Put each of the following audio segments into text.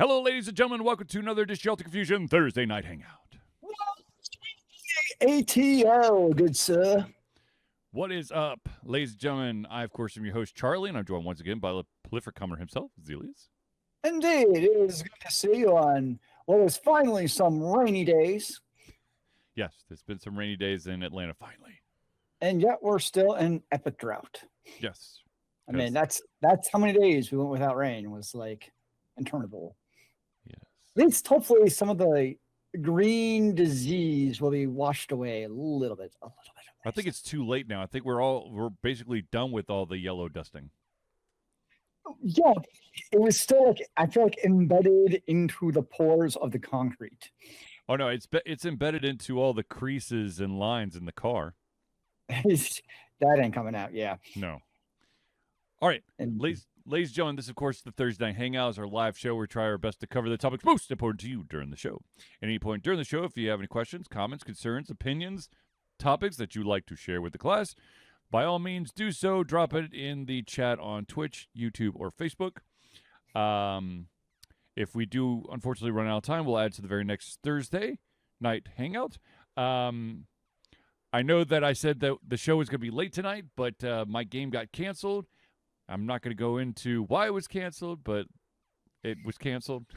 Hello, ladies and gentlemen. Welcome to another edition of the Confusion Thursday Night Hangout. ATO, good sir. What is up, ladies and gentlemen? I, of course, am your host, Charlie, and I'm joined once again by the prolific comer himself, Zealeus. Indeed, it is good to see you on what is finally some rainy days. Yes, there's been some rainy days in Atlanta, finally. And yet we're still in epic drought. Yes. I mean, that's how many days we went without rain. It was like interminable. Yes. At least hopefully some of the green disease will be washed away a little bit. I think it's too late now. I think we're basically done with all the yellow dusting. Yeah, it was still like, I feel like embedded into the pores of the concrete. Oh no, it's embedded into all the creases and lines in the car. That ain't coming out, yeah. No. All right, ladies and gentlemen, this is, of course, the Thursday Night Hangouts, our live show where we try our best to cover the topics most important to you during the show. At any point during the show, if you have any questions, comments, concerns, opinions, topics that you'd like to share with the class, by all means, do so. Drop it in the chat on Twitch, YouTube, or Facebook. If we do, unfortunately, run out of time, we'll add to the very next Thursday Night Hangout. I know that I said that the show was going to be late tonight, but my game got canceled. I'm not going to go into why it was canceled, but it was canceled.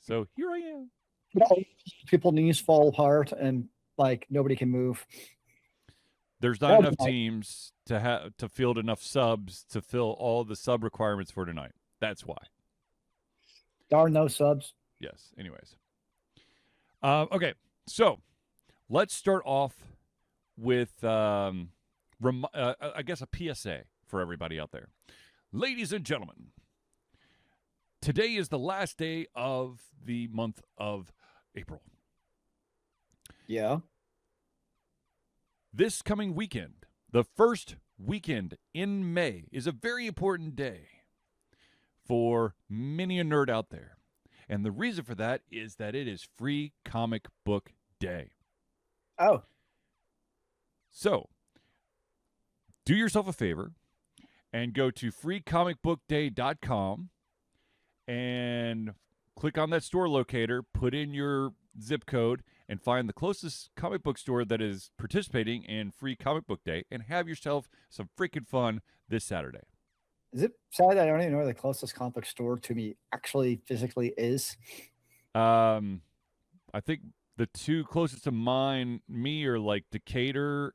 So here I am. People knees fall apart and like nobody can move. There's not enough teams to field enough subs to fill all the sub requirements for tonight. That's why. Darn those subs. Yes. Anyways. Okay. So let's start off with, I guess, a PSA for everybody out there. Ladies and gentlemen, today is the last day of the month of April. Yeah. This coming weekend, the first weekend in May, is a very important day for many a nerd out there. And the reason for that is that it is Free Comic Book Day. Oh. So, do yourself a favor and go to freecomicbookday.com and click on that store locator, put in your zip code, and find the closest comic book store that is participating in Free Comic Book Day and have yourself some freaking fun this Saturday. Is it sad that I don't even know where the closest comic book store to me actually physically is? I think the two closest to me are like Decatur,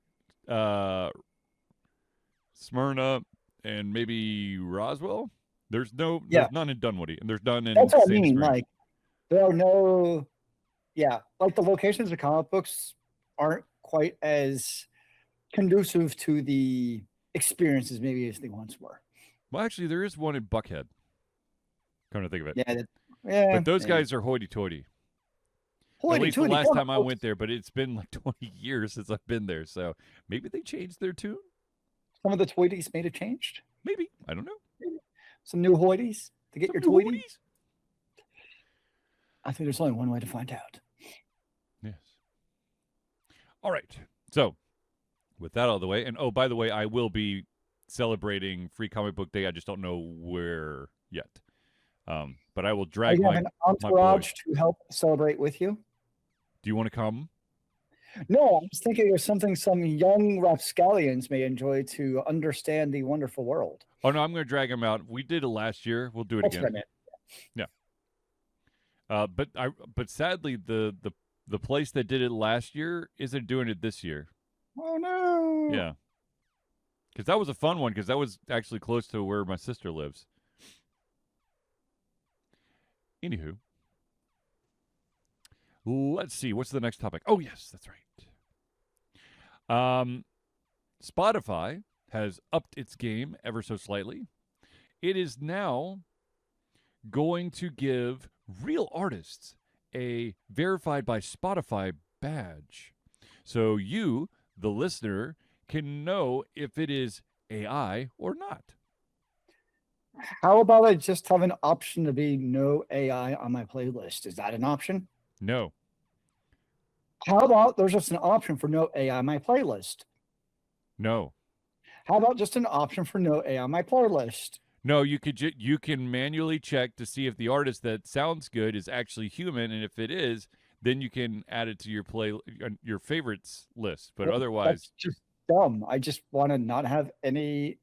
Smyrna, and maybe Roswell. There's none in Dunwoody, and there's none in That's what I Sandy mean. Springs. Like, there are no, like the locations of comic books aren't quite as conducive to the experiences maybe as they once were. Well, actually, there is one in Buckhead. Come to think of it. Yeah. But those guys are hoity-toity. At least the last time I went there, but it's been like 20 years since I've been there, so maybe they changed their tune. Some of the toities may have changed. Maybe. I don't know. Maybe. Some new hoities to get your toities. I think there's only one way to find out. Yes. All right. So, with that out of the way, and oh, by the way, I will be celebrating Free Comic Book Day. I just don't know where yet. But I will drag my an entourage to help celebrate with you. Do you want to come? No, I was thinking of something some young rapscallions may enjoy to understand the wonderful world. Oh, no, I'm going to drag them out. We did it last year. We'll do it again. Yeah. But sadly, the place that did it last year isn't doing it this year. Oh, no. Yeah. Because that was a fun one, because that was actually close to where my sister lives. Anywho. Let's see. What's the next topic? Oh, yes, that's right. Spotify has upped its game ever so slightly. It is now going to give real artists a verified by Spotify badge. So you, the listener, can know if it is AI or not. How about I just have an option to be no AI on my playlist? Is that an option? No. How about there's just an option for no AI on my playlist? No. How about just an option for no AI on my playlist? No, you can manually check to see if the artist that sounds good is actually human, and if it is, then you can add it to your favorites list. But Well, that's otherwise, just dumb. I just want to not have any.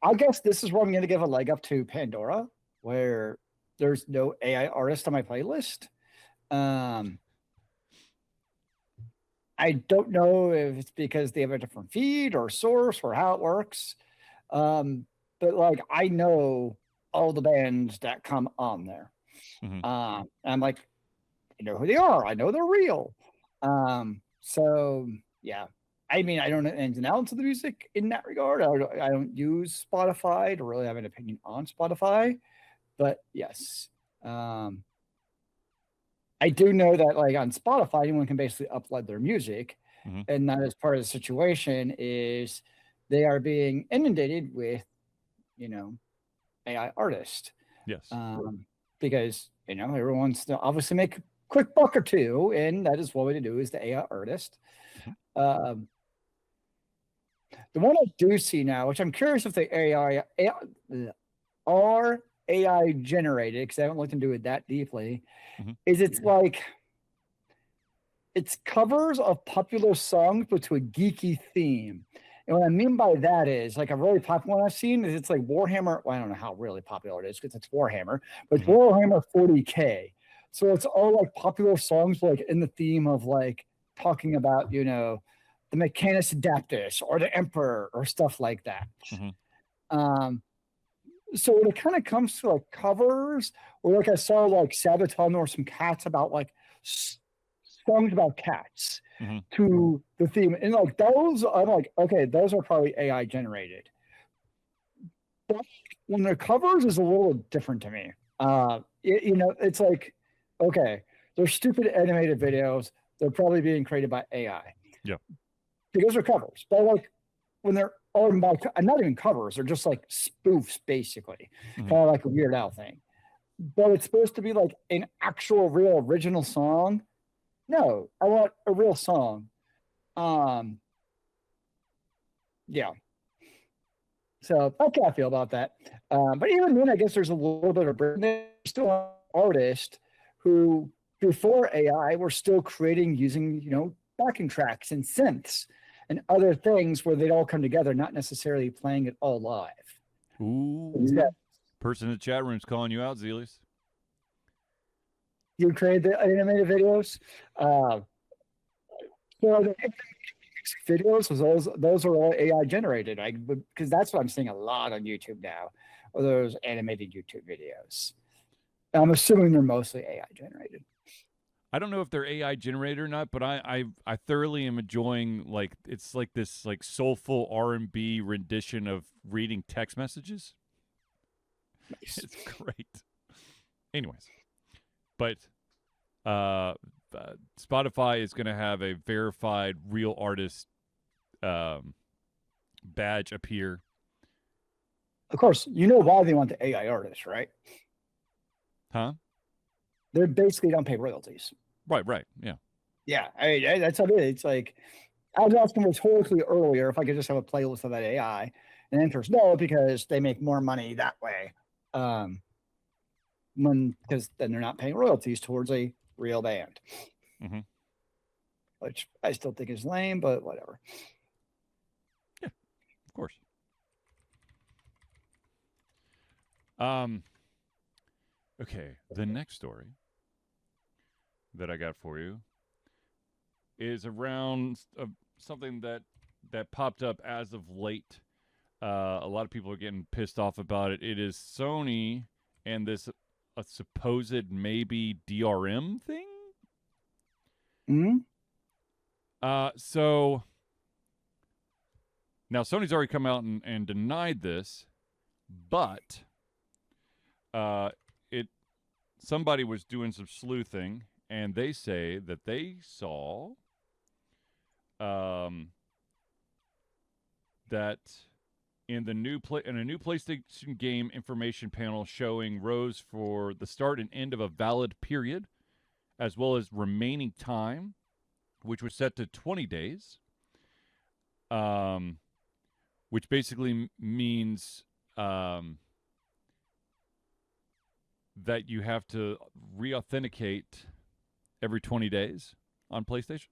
I guess this is where I'm going to give a leg up to Pandora, where there's no AI artist on my playlist. Um, I don't know if it's because they have a different feed or source or how it works. But like I know all the bands that come on there. mhm. I'm like, I know who they are. I know they're real. So yeah. I mean, I don't know ins and outs of the music in that regard. I don't use Spotify to really have an opinion on Spotify, but yes. Um, I do know that like on Spotify, anyone can basically upload their music, Mhm. and that is part of the situation is they are being inundated with, you know, AI artists. Yes. Because everyone wants to obviously make a quick buck or two, and that is what way to do is the AI artist. Mhm. Um, the one I do see now, which I'm curious if the are AI generated, because I haven't looked into it that deeply, Mhm. is it's covers of popular songs, but to a geeky theme. And what I mean by that is like a really popular one I've seen is it's like Warhammer. Well, I don't know how really popular it is because it's Warhammer, but it's Mhm. Warhammer 40K. So it's all like popular songs like in the theme of like talking about, the Mechanus Adaptus or the Emperor or stuff like that. Mhm. Um, so when it kind of comes to like covers, or like I saw like Sabaton or some cats about like songs about cats Mhm. to the theme. And like those, I'm like, okay, those are probably AI generated. But when they're covers is a little different to me. It's like, okay, they're stupid animated videos. They're probably being created by AI Yeah. because they're covers. But like when they're or not even covers, they're just like spoofs, basically, Mhm. kind of like a Weird Al thing. But it's supposed to be like an actual, real, original song. No, I want a real song. Um, yeah. So that's how I feel about that. But even then, I guess there's a little bit of there's still artists who before AI were still creating using backing tracks and synths and other things where they'd all come together, not necessarily playing it all live. Yeah. Ooh. Person in the chat room's calling you out, Zealeus. You create the animated videos. Uh, so the videos was those are all AI generated. Because that's what I'm seeing a lot on YouTube now, are those animated YouTube videos. I'm assuming they're mostly AI generated. I don't know if they're AI generated or not, but I thoroughly am enjoying like it's like this like soulful R&B rendition of reading text messages. Nice. It's great. Anyways, but uh, Spotify is going to have a verified real artist um, badge appear. Of course, you know why they want the AI artists, right? Huh? They're basically don't pay royalties. Right. Yeah. Yeah, that's what it is. It's like I was asking rhetorically earlier if I could just have a playlist of that AI, and the answer is no because they make more money that way. Because then they're not paying royalties towards a real band, Mm-hmm. which I still think is lame, but whatever. Yeah, of course. Um. Okay, the next story that I got for you is around something that popped up as of late. A lot of people are getting pissed off about it. It is Sony and this a supposed maybe DRM thing. Mm-hmm. So now Sony's already come out and denied this, but it somebody was doing some sleuthing and they say that they saw that in a new PlayStation game information panel showing rows for the start and end of a valid period, as well as remaining time, which was set to 20 days, which basically means that you have to re-authenticate every 20 days on PlayStation.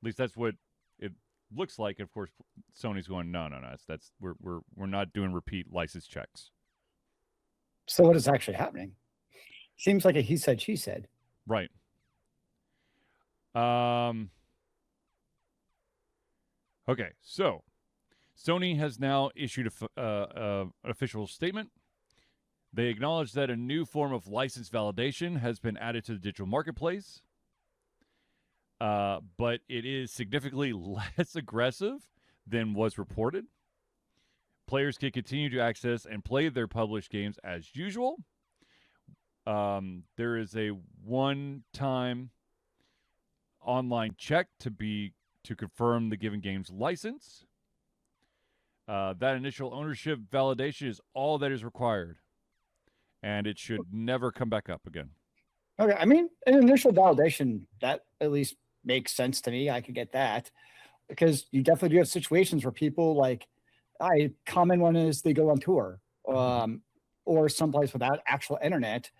At least that's what it looks like. And of course, Sony's going, no. That's we're not doing repeat license checks. So what is actually happening? Seems like a he said, she said. Right. Okay, so Sony has now issued an official statement. They acknowledge that a new form of license validation has been added to the digital marketplace, but it is significantly less aggressive than was reported. Players can continue to access and play their published games as usual. There is a one-time online check to confirm the given game's license. That initial ownership validation is all that is required, and it should never come back up again. Okay, I mean, an initial validation, that at least makes sense to me. I could get that, because you definitely do have situations where people, like, common one is they go on tour or someplace without actual internet,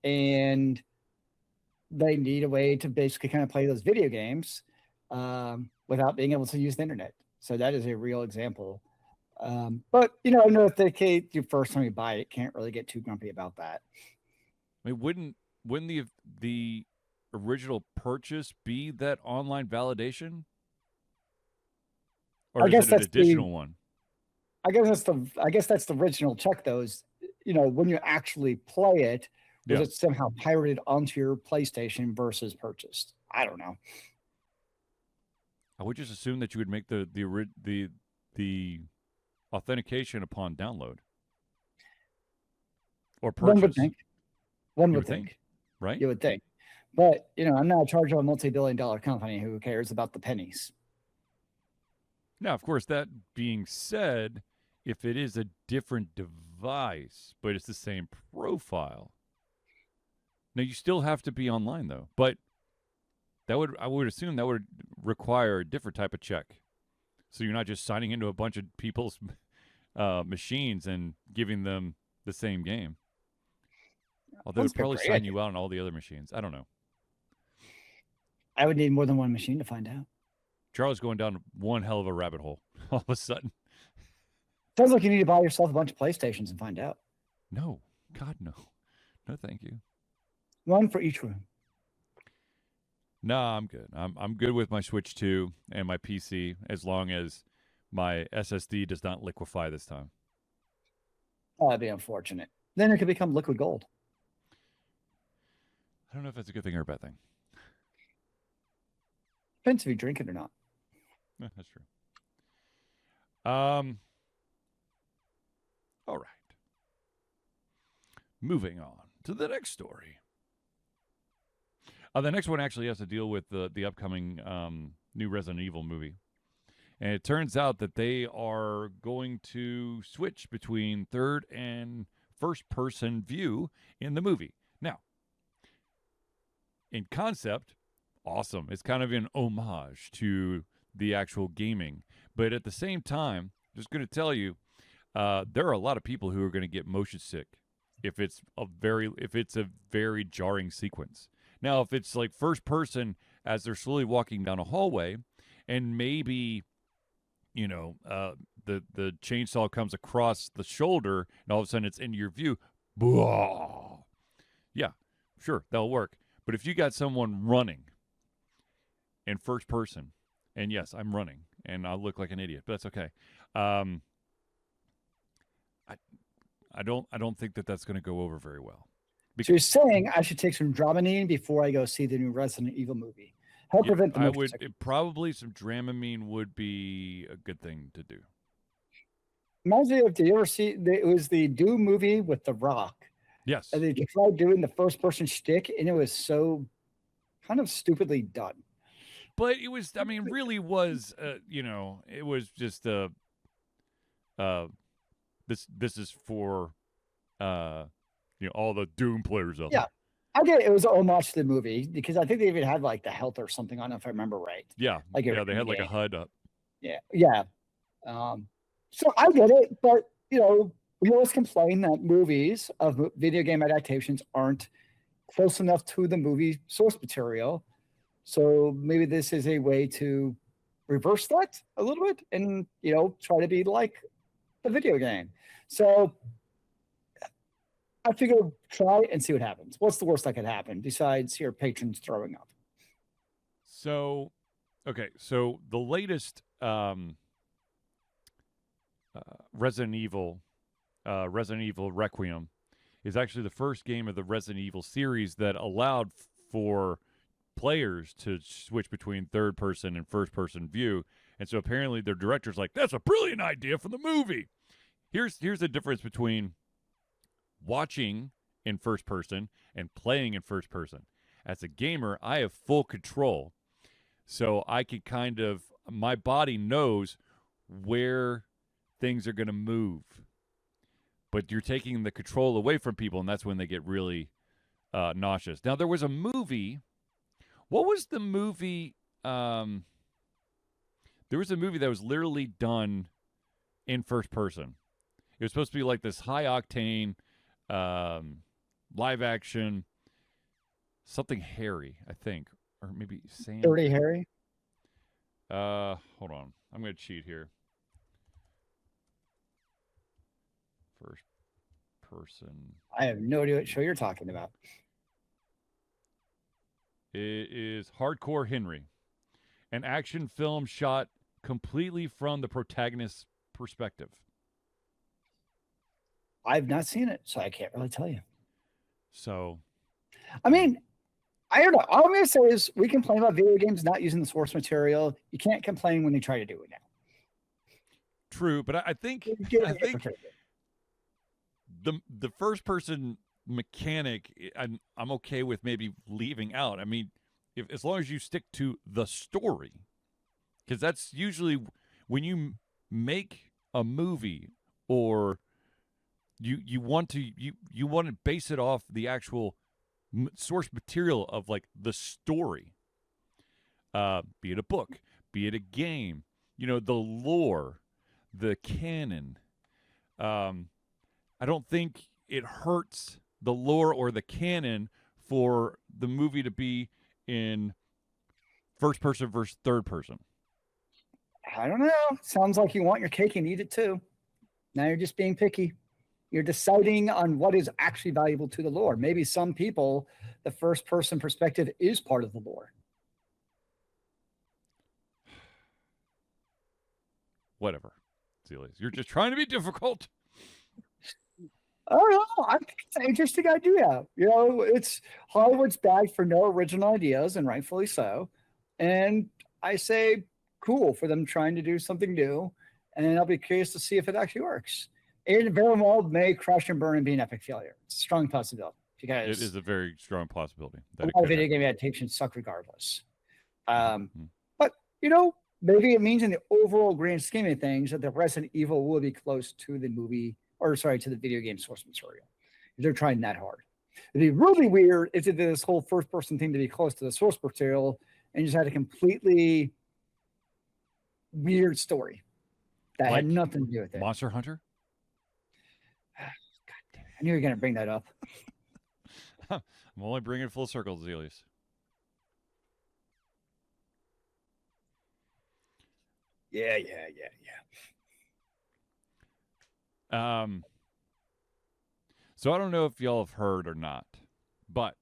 and they need a way to basically kind of play those video games without being able to use the internet. So that is a real example. But, you know, if they you first time you buy it, can't really get too grumpy about that. I mean, wouldn't the original purchase be that online validation? Or I guess is it an that's additional one? I guess that's the original check, though, is, you know, when you actually play it, was it somehow pirated onto your PlayStation versus purchased? I don't know. I would just assume that you would make the authentication upon download or purchase. One would think. Right? You would think. But, you know, I'm not in charge of a multi-billion-dollar company who cares about the pennies. Now, of course, that being said, if it is a different device, but it's the same profile, now you still have to be online, though. But I would assume that would require a different type of check. So you're not just signing into a bunch of people's machines and giving them the same game. Although they'd probably sign you out on all the other machines. I don't know. I would need more than one machine to find out. Charlie's going down one hell of a rabbit hole all of a sudden. Sounds like you need to buy yourself a bunch of PlayStations and find out. No. God, no. No, thank you. One for each room. No, I'm good. I'm good with my Switch 2 and my PC as long as my SSD does not liquefy this time. Oh, that'd be unfortunate. Then it could become liquid gold. I don't know if that's a good thing or a bad thing. Depends if you drink it or not. Yeah, that's true. All right. Moving on to the next story. The next one actually has to deal with the upcoming new Resident Evil movie. And it turns out that they are going to switch between third and first-person view in the movie. Now, in concept, awesome. It's kind of an homage to the actual gaming. But at the same time, just going to tell you, there are a lot of people who are going to get motion sick if it's a very jarring sequence. Now, if it's like first person as they're slowly walking down a hallway, and maybe, you know, the chainsaw comes across the shoulder, and all of a sudden it's into your view, yeah, sure, that'll work. But if you got someone running in first person, and yes, I'm running, and I'll look like an idiot, but that's okay. I don't think that that's going to go over very well. So you're saying I should take some Dramamine before I go see the new Resident Evil movie? Help prevent the probably some Dramamine would be a good thing to do. Reminds me of, did you ever see, it was the Doom movie with The Rock. Yes. And they tried doing the first person shtick, and it was so kind of stupidly done. But it was, I mean, really was, you know, it was just this is for you know, all the Doom players out there. I get it was a homage to the movie, because I think they even had like the health or something on it, if I remember right. Yeah. Like they had like a HUD up. Yeah. So I get it, but, you know, We always complain that movies of video game adaptations aren't close enough to the movie source material. So maybe this is a way to reverse that a little bit and, try to be like the video game. So I figured try and see what happens. What's the worst that could happen besides your patrons throwing up? So, okay, so the latest Resident Evil Requiem is actually the first game of the Resident Evil series that allowed for players to switch between third person and first person view. And so apparently their director's like, that's a brilliant idea for the movie. Here's the difference between watching in first person and playing in first person. As a gamer, I have full control. So I can my body knows where things are going to move. But you're taking the control away from people, and that's when they get really nauseous. Now, there was a movie. What was the movie? There was a movie that was literally done in first person. It was supposed to be like this high-octane live action, something Harry, I think. Or maybe Sam. Dirty Harry? Hold on. I'm going to cheat here. First person. I have no idea what show you're talking about. It is Hardcore Henry, an action film shot completely from the protagonist's perspective. I've not seen it, so I can't really tell you. So, I mean, I don't know. All I'm going to say is we complain about video games not using the source material. You can't complain when they try to do it now. True, but I think the first person mechanic I'm okay with maybe leaving out. I mean, as long as you stick to the story, because that's usually when you make a movie or you want to base it off the actual source material of like the story, be it a book, be it a game, the lore, the canon. I don't think it hurts the lore or the canon for the movie to be in first person versus third person. I don't know. Sounds like you want your cake and eat it too. Now you're just being picky. You're deciding on what is actually valuable to the lore. Maybe some people, the first person perspective is part of the lore. Whatever, Zealeus. You're just trying to be difficult. I don't know. I think it's an interesting idea. It's Hollywood's bag for no original ideas, and rightfully so. And I say, cool for them trying to do something new. And I'll be curious to see if it actually works. It very well may crash and burn and be an epic failure. It's a strong possibility. Because it is a very strong possibility. A lot of video game adaptations suck regardless. But, maybe it means in the overall grand scheme of things that the Resident Evil will be close to the to the video game source material. They're trying that hard. It'd be really weird if they did this whole first person thing to be close to the source material and just had a completely weird story that had nothing to do with it. Monster Hunter? God damn it. I knew you were going to bring that up. I'm only bringing it full circle, Zealeus. Yeah. So I don't know if y'all have heard or not, but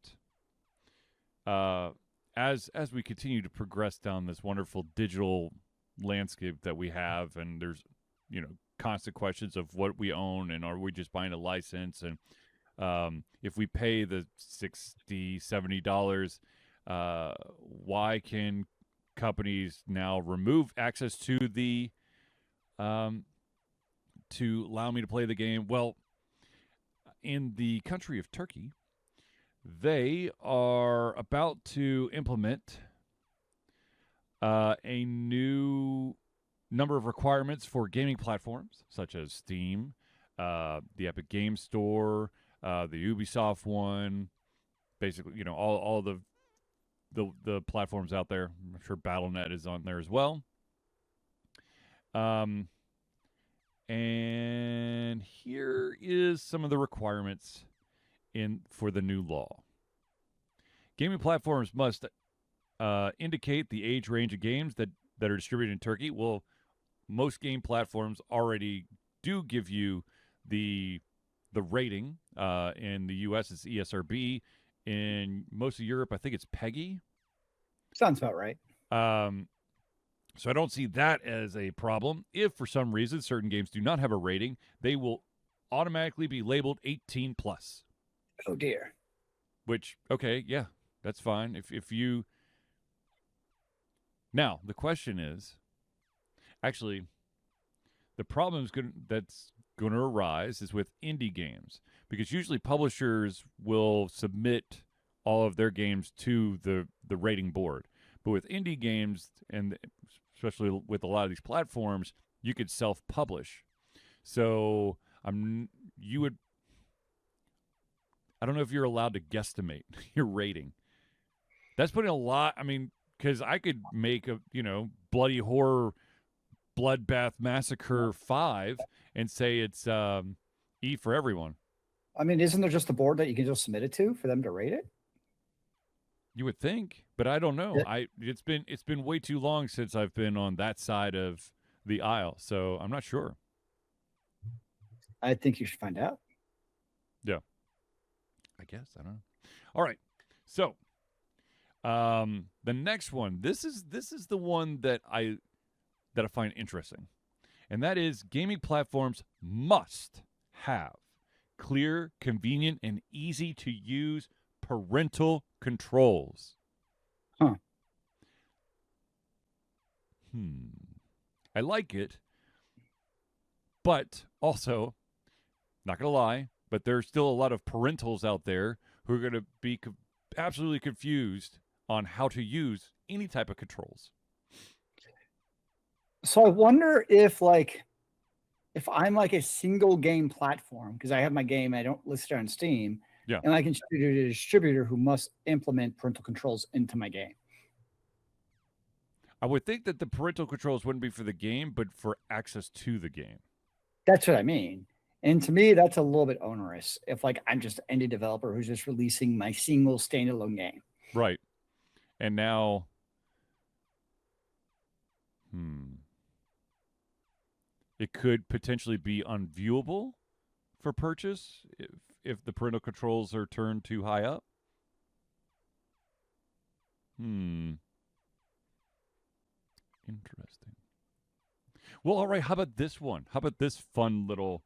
as we continue to progress down this wonderful digital landscape that we have, and there's constant questions of what we own and are we just buying a license, and if we pay the $60-$70, why can companies now remove access to the to allow me to play the game? Well, in the country of Turkey, they are about to implement a new number of requirements for gaming platforms such as Steam, the Epic Game Store, the Ubisoft one, basically, all the platforms out there. I'm sure Battle.net is on there as well. And And here is some of the requirements for the new law. Gaming platforms must indicate the age range of games that are distributed in Turkey. Well, most game platforms already do give you the rating. In the U.S., it's ESRB. In most of Europe, I think it's PEGI. Sounds about right. So I don't see that as a problem. If for some reason certain games do not have a rating, they will automatically be labeled 18 plus. Oh dear. Which, okay, yeah, that's fine. If you now the question is, actually, the problem that's going to arise is with indie games, because usually publishers will submit all of their games to the rating board. But with indie games, and especially with a lot of these platforms, you could self-publish. So I don't know if you're allowed to guesstimate your rating. That's putting a lot. I mean, because I could make a Bloody Horror Bloodbath Massacre 5 and say it's E for everyone. I mean, isn't there just a board that you can just submit it to for them to rate it? You would think, but I don't know. Yeah. It's been way too long since I've been on that side of the aisle, so I'm not sure. I think you should find out. Yeah, I guess I don't know. All right, so the next one. This is the one that I find interesting, and that is gaming platforms must have clear, convenient, and easy to use parental controls. Huh. I like it, but also, not going to lie, but there's still a lot of parentals out there who are going to be absolutely confused on how to use any type of controls. So I wonder if I'm like a single game platform, because I have my game, I don't list it on Steam, yeah, and I can shoot it to a distributor who must implement parental controls into my game. I would think that the parental controls wouldn't be for the game, but for access to the game. That's what I mean. And to me, that's a little bit onerous if I'm just an indie developer who's just releasing my single standalone game. Right. And now, it could potentially be unviewable for purchase if the parental controls are turned too high up. Interesting. Well, all right, how about this one? How about this fun little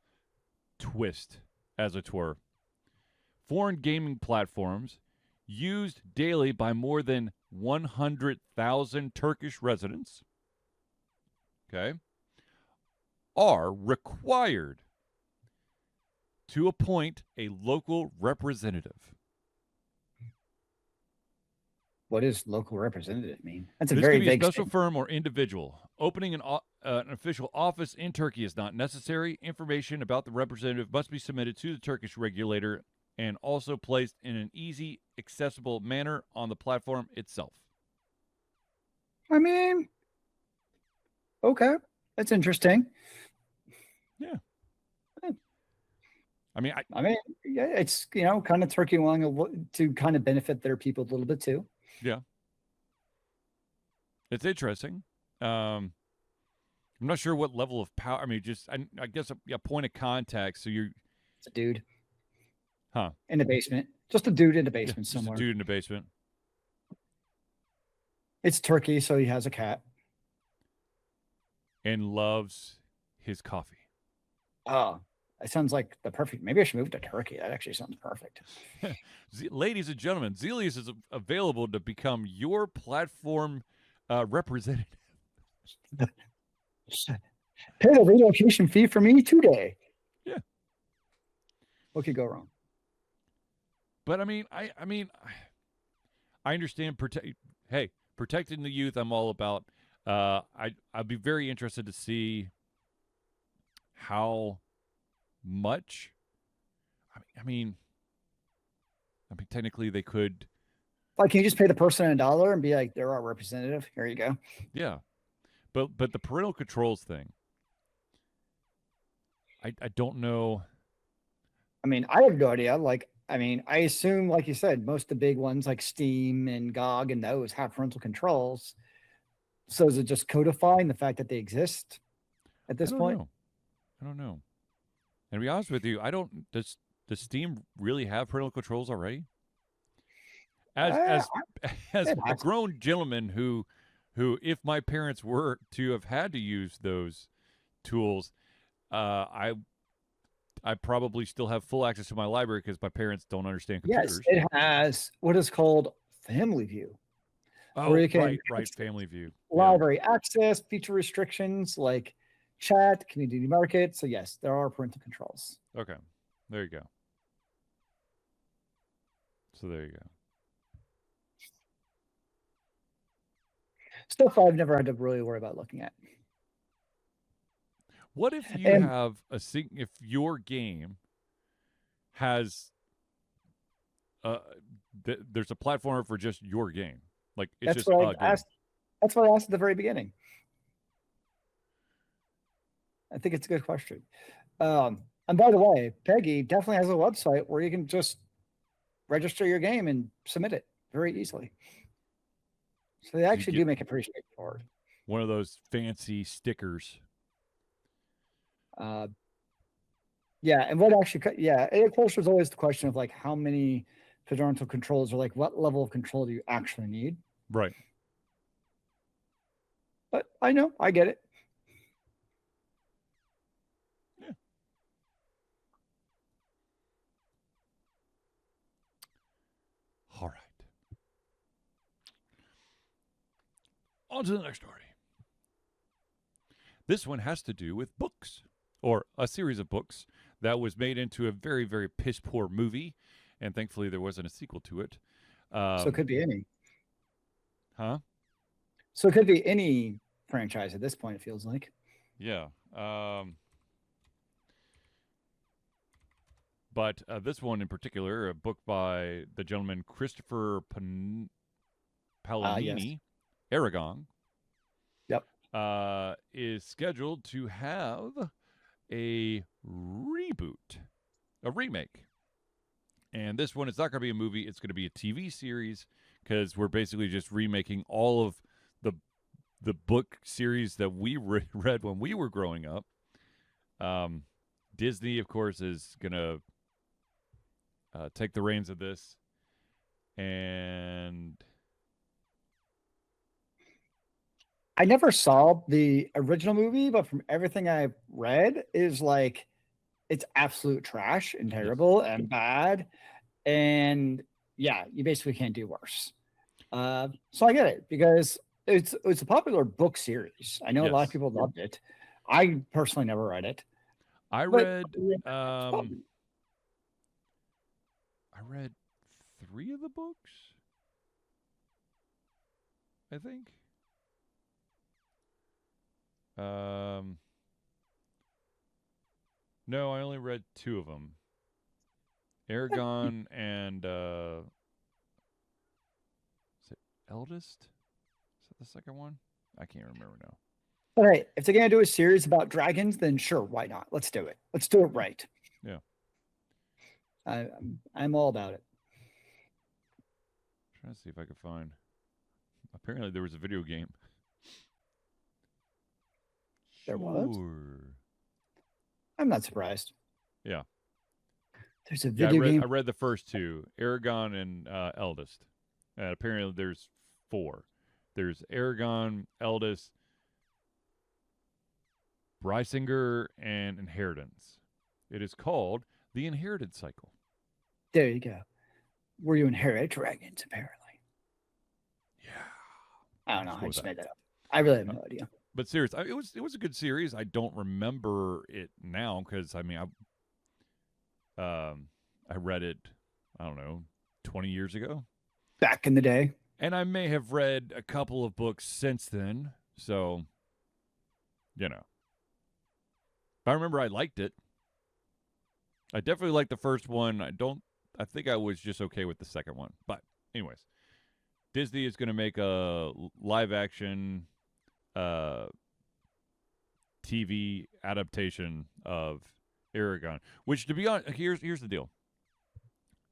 twist, as it were? Foreign gaming platforms used daily by more than 100,000 Turkish residents, okay, are required to appoint a local representative. What does local representative mean? That's a This very could be vague a special statement. firm or individual. Opening an official office in Turkey is not necessary. Information about the representative must be submitted to the Turkish regulator and also placed in an easy, accessible manner on the platform itself. I mean, okay, that's interesting. Yeah. I mean, yeah, it's kind of Turkey wanting to kind of benefit their people a little bit too. Yeah, it's interesting. I'm not sure what level of power. I mean, just I guess a point of contact. So it's a dude, huh? In the basement, just a dude in the basement somewhere. Just a dude in the basement. It's Turkey, so he has a cat and loves his coffee. Oh. It sounds like the perfect. Maybe I should move to Turkey. That actually sounds perfect. Ladies and gentlemen, Zealeus is available to become your platform representative. Pay the relocation fee for me today. Yeah. What could go wrong? But I mean, I understand. Protecting the youth. I'm all about. I'd be very interested to see how much. I mean, technically they could. Like, can you just pay the person $1 and be like, they're our representative? Here you go. Yeah, but the parental controls thing. I don't know. I mean, I have no idea. Like, I mean, I assume, like you said, most of the big ones like Steam and GOG and those have parental controls. So is it just codifying the fact that they exist at I this don't point? know. I don't know. And to be honest with you, I don't. Does Steam really have parental controls already? As Uh, as as it a has. grown gentleman if my parents were to have had to use those tools, I probably still have full access to my library because my parents don't understand Yes, computers. it has what is called Family View, where Oh, you can right. Family View. Yeah. library access, feature restrictions like chat, community market. So yes, there are parental controls. Okay. There you go. So there you go. Stuff I've never had to really worry about looking at. What if you And have if your game has there's a platformer for just your game, like it's that's just what a I game. asked. That's what I asked at the very beginning. I think it's a good question. And by the way, Peggy definitely has a website where you can just register your game and submit it very easily. So they So you actually get do make it pretty straightforward. one of those fancy stickers. Uh, yeah, and what actually, yeah, and of course, there's always the question of like how many parental controls or like what level of control do you actually need? Right. But I know, I get it. Yeah. All right. On to the next story. This one has to do with books, or a series of books that was made into a very, very piss poor movie, and thankfully there wasn't a sequel to it. So it could be any. Huh? So it could be any franchise at this point. It feels like. Yeah. But this one in particular, a book by the gentleman Christopher Yes. Paolini, Eragon, Yep. is scheduled to have a reboot, a remake. And this one, it's not going to be a movie, it's going to be a TV series because we're basically just remaking all of the book series that we read when we were growing up. Disney, of course, is going to take the reins of this. And I never saw the original movie, but from everything I've read, is like it's absolute trash and yes. terrible and bad. And yeah, you basically can't do worse. So I get it because it's a popular book series. I know a lot of Yes. people loved it. I personally never read it, I but read it's popular. I read 3 of the books, I think. No, I only read 2 of them. Eragon and is it Eldest? Is that the second one? I can't remember now. But hey, if they're gonna do a series about dragons, then sure, why not? Let's do it. Let's do it right. Yeah. I'm all about it. I'm trying to see if I can find. Apparently, there was a video game. There was. Sure. I'm not surprised. Yeah. There's a Yeah, video game. I read the first 2, Eragon and Eldest. And apparently, there's 4. There's Eragon, Eldest, Brysinger, and Inheritance. It is called The Inherited Cycle. There you go. Where you inherit dragons, apparently. Yeah. I don't know. Let's I go with just that. made that up. I really have no idea. But seriously, it was a good series. I don't remember it now because I mean I read it, I don't know, 20 years ago. Back in the day. And I may have read a couple of books since then. So, you know. But I remember I liked it. I definitely liked the first one. I think I was just okay with the second one. But anyways, Disney is going to make a live action TV adaptation of Eragon. Which, to be honest, here's the deal.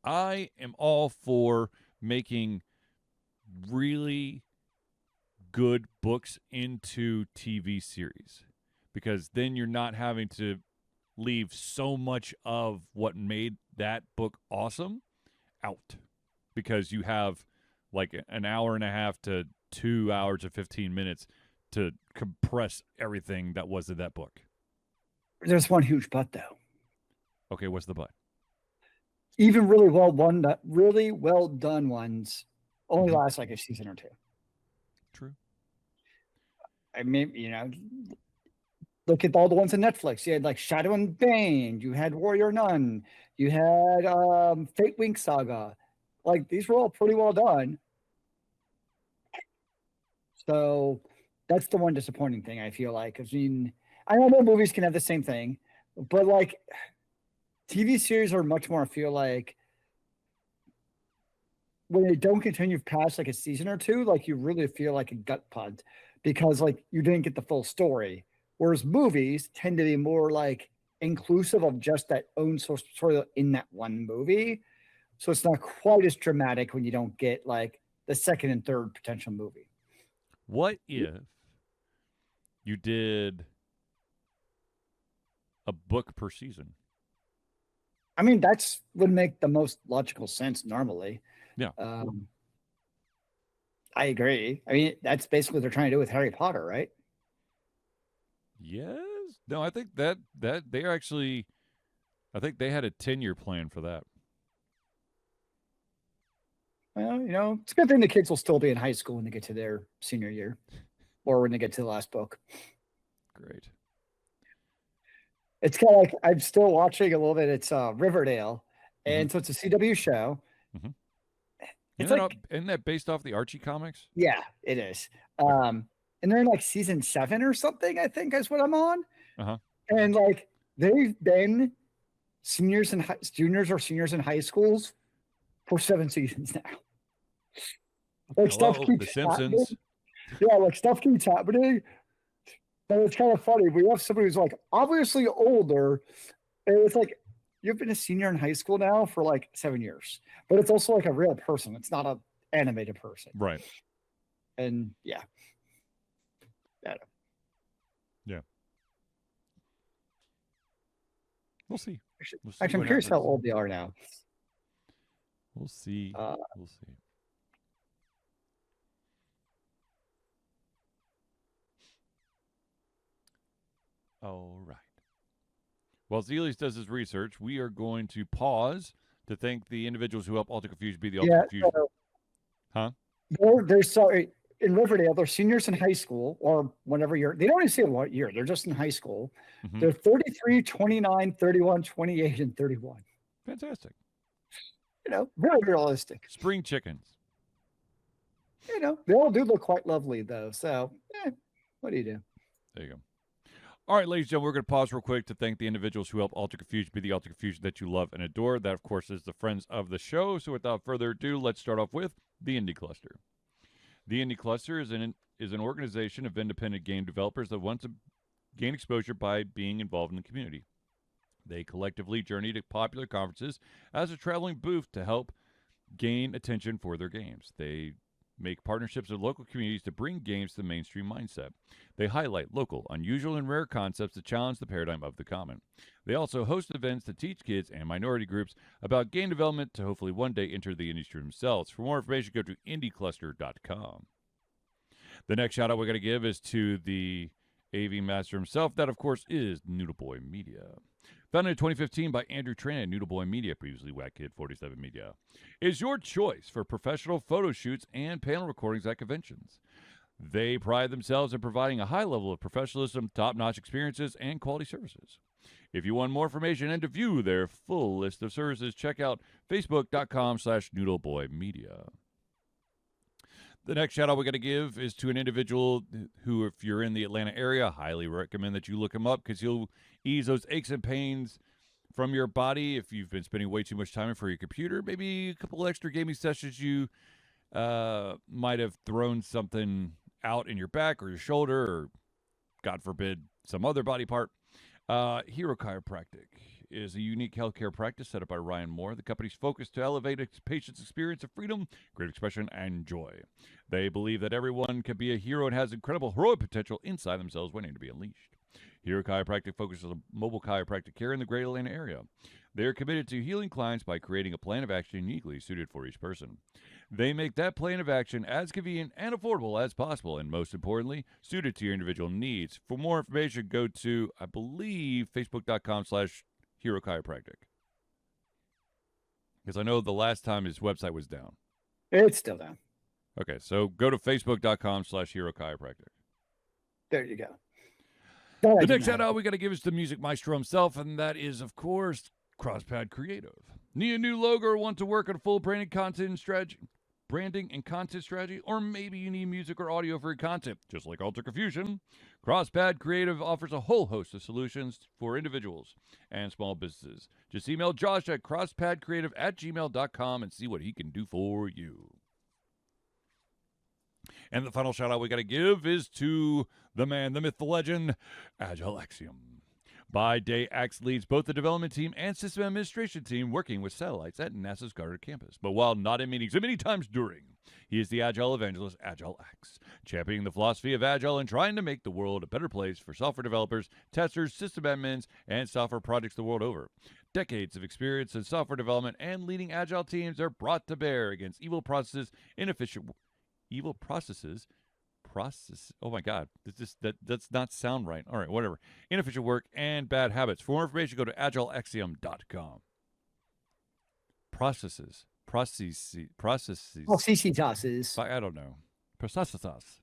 I am all for making really good books into TV series, because then you're not having to leave so much of what made that book awesome out, because you have like an hour and a half to 2 hours and 15 minutes to compress everything that was in that book. There's one huge but though. Okay, what's the but? Even really well done ones only last like a season or two. True. I mean, look at all the ones on Netflix. You had like Shadow and Bane, you had Warrior Nun, you had Fate Wing Saga. Like these were all pretty well done. So that's the one disappointing thing I feel like. I mean, I know movies can have the same thing, but like TV series are much more, I feel like, when they don't continue past like a season or two, like you really feel like a gut punch because like you didn't get the full story. Whereas movies tend to be more like inclusive of just that own story in that one movie. So it's not quite as dramatic when you don't get like the second and third potential movie. What if you did a book per season? I mean, that's would make the most logical sense normally. Yeah. I agree. I mean, that's basically what they're trying to do with Harry Potter, right? Yes. No, I think that they actually, I think they had a 10-year plan for that. Well, it's a good thing the kids will still be in high school when they get to their senior year or when they get to the last book. Great. It's kind of like I'm still watching a little bit. It's Riverdale, and so it's a CW show. Mm-hmm. Isn't that based off the Archie comics? Yeah, it is. And they're in like season 7 or something, I think is what I'm on. And like they've been juniors or seniors in high schools for 7 seasons now. Like stuff keeps The Simpsons. Happening. Yeah, like stuff keeps happening. But it's kind of funny. We have somebody who's like obviously older, and it's like you've been a senior in high school now for like 7 years, but it's also like a real person. It's not an animated person, right? And yeah. We'll see. Actually, I'm curious how old they are now. We'll see. We'll see. All right. While Zealeus does his research, we are going to pause to thank the individuals who help Alter Confusion be the Alter Confusion. Huh? They're sorry. In Riverdale, they're seniors in high school or whatever year. They don't even say what year. They're just in high school. Mm-hmm. They're 33, 29, 31, 28, and 31. Fantastic. Very realistic. Spring chickens. They all do look quite lovely, though. So, what do you do? There you go. All right, ladies and gentlemen, we're going to pause real quick to thank the individuals who help Alter Confusion be the Alter Confusion that you love and adore. That, of course, is the friends of the show. So without further ado, let's start off with the Indie Cluster. The Indie Cluster is an organization of independent game developers that want to gain exposure by being involved in the community. They collectively journey to popular conferences as a traveling booth to help gain attention for their games. They make partnerships with local communities to bring games to the mainstream mindset. They highlight local, unusual, and rare concepts to challenge the paradigm of the common. They also host events to teach kids and minority groups about game development to hopefully one day enter the industry themselves. For more information, go to indiecluster.com. The next shout out we're going to give is to the AV master himself. That, of course, is Noodle Boy Media. Founded in 2015 by Andrew Tran at Noodle Boy Media, previously Wack Kid 47 Media, is your choice for professional photo shoots and panel recordings at conventions. They pride themselves in providing a high level of professionalism, top-notch experiences, and quality services. If you want more information and to view their full list of services, check out facebook.com/noodleboymedia. The next shout out we're going to give is to an individual who, if you're in the Atlanta area, I highly recommend that you look him up because he'll ease those aches and pains from your body if you've been spending way too much time in front of your computer. Maybe a couple extra gaming sessions you might have thrown something out in your back or your shoulder or, God forbid, some other body part. Hero Chiropractic is a unique healthcare practice set up by Ryan Moore. The company's focused to elevate its patients' experience of freedom, great expression, and joy. They believe that everyone can be a hero and has incredible heroic potential inside themselves waiting to be unleashed. Hero Chiropractic focuses on mobile chiropractic care in the Greater Atlanta area. They are committed to healing clients by creating a plan of action uniquely suited for each person. They make that plan of action as convenient and affordable as possible, and most importantly, suited to your individual needs. For more information, go to, I believe, facebook.com/Hero Chiropractic. Because I know the last time his website was down. It's still down. Okay, so go to facebook.com/Hero Chiropractic. There you go. The next shout out we got to give is the music maestro himself, and that is, of course, CrossPad Creative. Need a new logo or want to work on a full branding and content strategy, or maybe you need music or audio for your content, just like Alter Confusion. CrossPad Creative offers a whole host of solutions for individuals and small businesses. Just email Josh at crosspadcreative@gmail.com and see what he can do for you. And the final shout out we got to give is to the man, the myth, the legend, Agile Axiom. By day, Axe leads both the development team and system administration team working with satellites at NASA's Goddard campus. But while not in meetings and many times during, he is the Agile evangelist, Agile Axe, championing the philosophy of Agile and trying to make the world a better place for software developers, testers, system admins, and software projects the world over. Decades of experience in software development and leading Agile teams are brought to bear against evil processes, oh my God, that does not sound right. All right, whatever. Inefficient work and bad habits. For more information, go to agileaxiom.com. Processes. Oh, CC tosses. I don't know. Processes.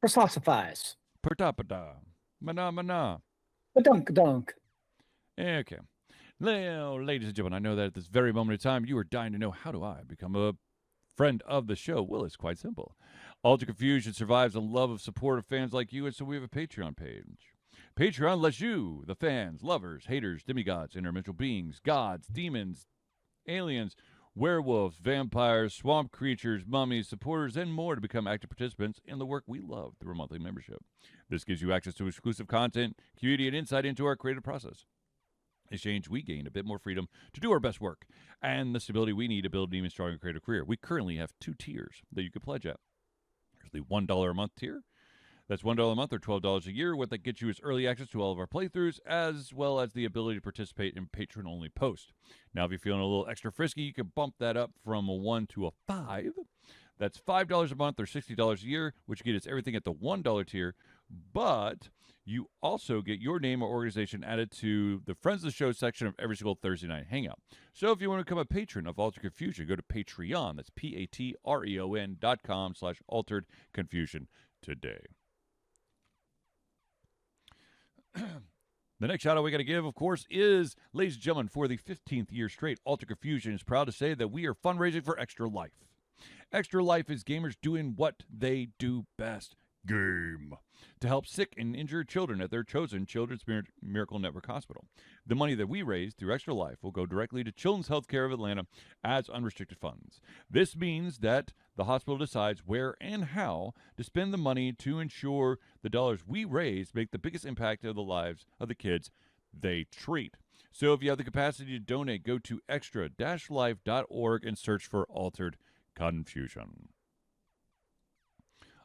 Processifies. Pertapada. Mana. Badunk. Okay. Now, ladies and gentlemen, I know that at this very moment in time, you are dying to know, how do I become a friend of the show? Well, it's quite simple. Alter Confusion survives on love of support of fans like you, and so we have a Patreon page. Patreon lets you, the fans, lovers, haters, demigods, interdimensional beings, gods, demons, aliens, werewolves, vampires, swamp creatures, mummies, supporters, and more to become active participants in the work we love through a monthly membership. This gives you access to exclusive content, community, and insight into our creative process. In exchange, we gain a bit more freedom to do our best work and the stability we need to build an even stronger creative career. We currently have 2 tiers that you can pledge at. There's the $1 a month tier. That's $1 a month or $12 a year. What that gets you is early access to all of our playthroughs, as well as the ability to participate in patron-only posts. Now, if you're feeling a little extra frisky, you can bump that up from a 1 to a 5. That's $5 a month or $60 a year, which gets everything at the $1 tier. But you also get your name or organization added to the Friends of the Show section of every single Thursday night hangout. So if you want to become a patron of Altered Confusion, go to Patreon. That's patreon.com/Altered Confusion today. The next shout out we got to give, of course, is, ladies and gentlemen, for the 15th year straight, Altered Confusion is proud to say that we are fundraising for Extra Life. Extra Life is gamers doing what they do best. Game. To help sick and injured children at their chosen Children's Miracle Network Hospital. The money that we raise through Extra Life will go directly to Children's Healthcare of Atlanta as unrestricted funds. This means that the hospital decides where and how to spend the money to ensure the dollars we raise make the biggest impact of the lives of the kids they treat. So if you have the capacity to donate, go to extra-life.org and search for Altered Confusion.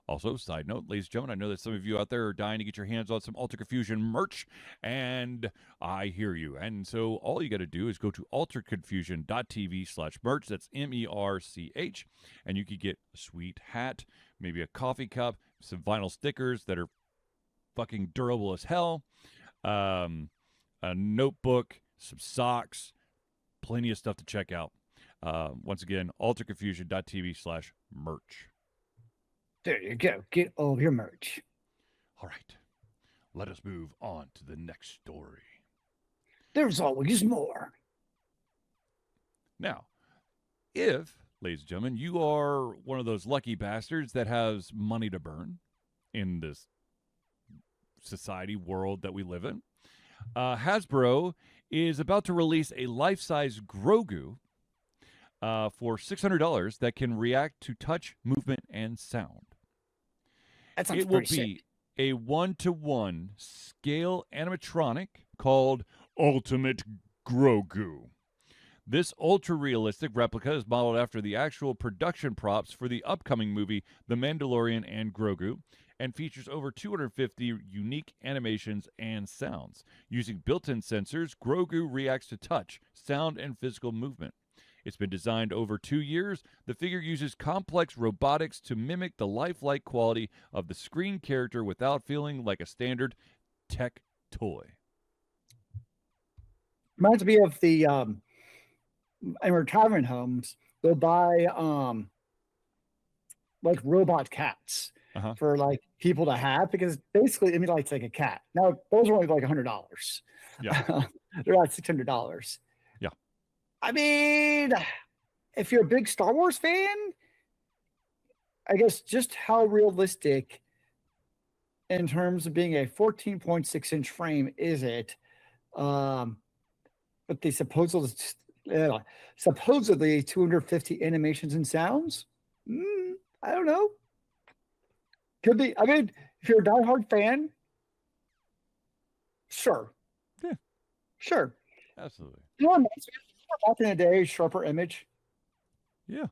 Also, side note, ladies and gentlemen, I know that some of you out there are dying to get your hands on some Alter Confusion merch, and I hear you. And so all you got to do is go to alterconfusion.tv/merch. That's MERCH. And you can get a sweet hat, maybe a coffee cup, some vinyl stickers that are fucking durable as hell, a notebook, some socks, plenty of stuff to check out. Once again, alterconfusion.tv/merch. There you go. Get all your merch. All right. Let us move on to the next story. There's always more. Now, if, ladies and gentlemen, you are one of those lucky bastards that has money to burn in this society world that we live in, Hasbro is about to release a life-size Grogu for $600 that can react to touch, movement, and sound. That sounds pretty sick. a 1-to-1 scale animatronic called Ultimate Grogu. This ultra-realistic replica is modeled after the actual production props for the upcoming movie The Mandalorian and Grogu, and features over 250 unique animations and sounds. Using built-in sensors, Grogu reacts to touch, sound, and physical movement. It's been designed over 2 years. The figure uses complex robotics to mimic the lifelike quality of the screen character without feeling like a standard tech toy. Reminds me of the in retirement homes, they'll buy like robot cats for like people to have, because basically it emulates like a cat. Now those are only like $100. Yeah. They're not $600. Yeah. I mean, if you're a big Star Wars fan, I guess just how realistic in terms of being a 14.6-inch frame is it? But they supposedly 250 animations and sounds. I don't know. Could be. I mean, if you're a diehard fan, sure. Yeah. Sure. Absolutely. You know, back in the day, Sharper Image. Yeah.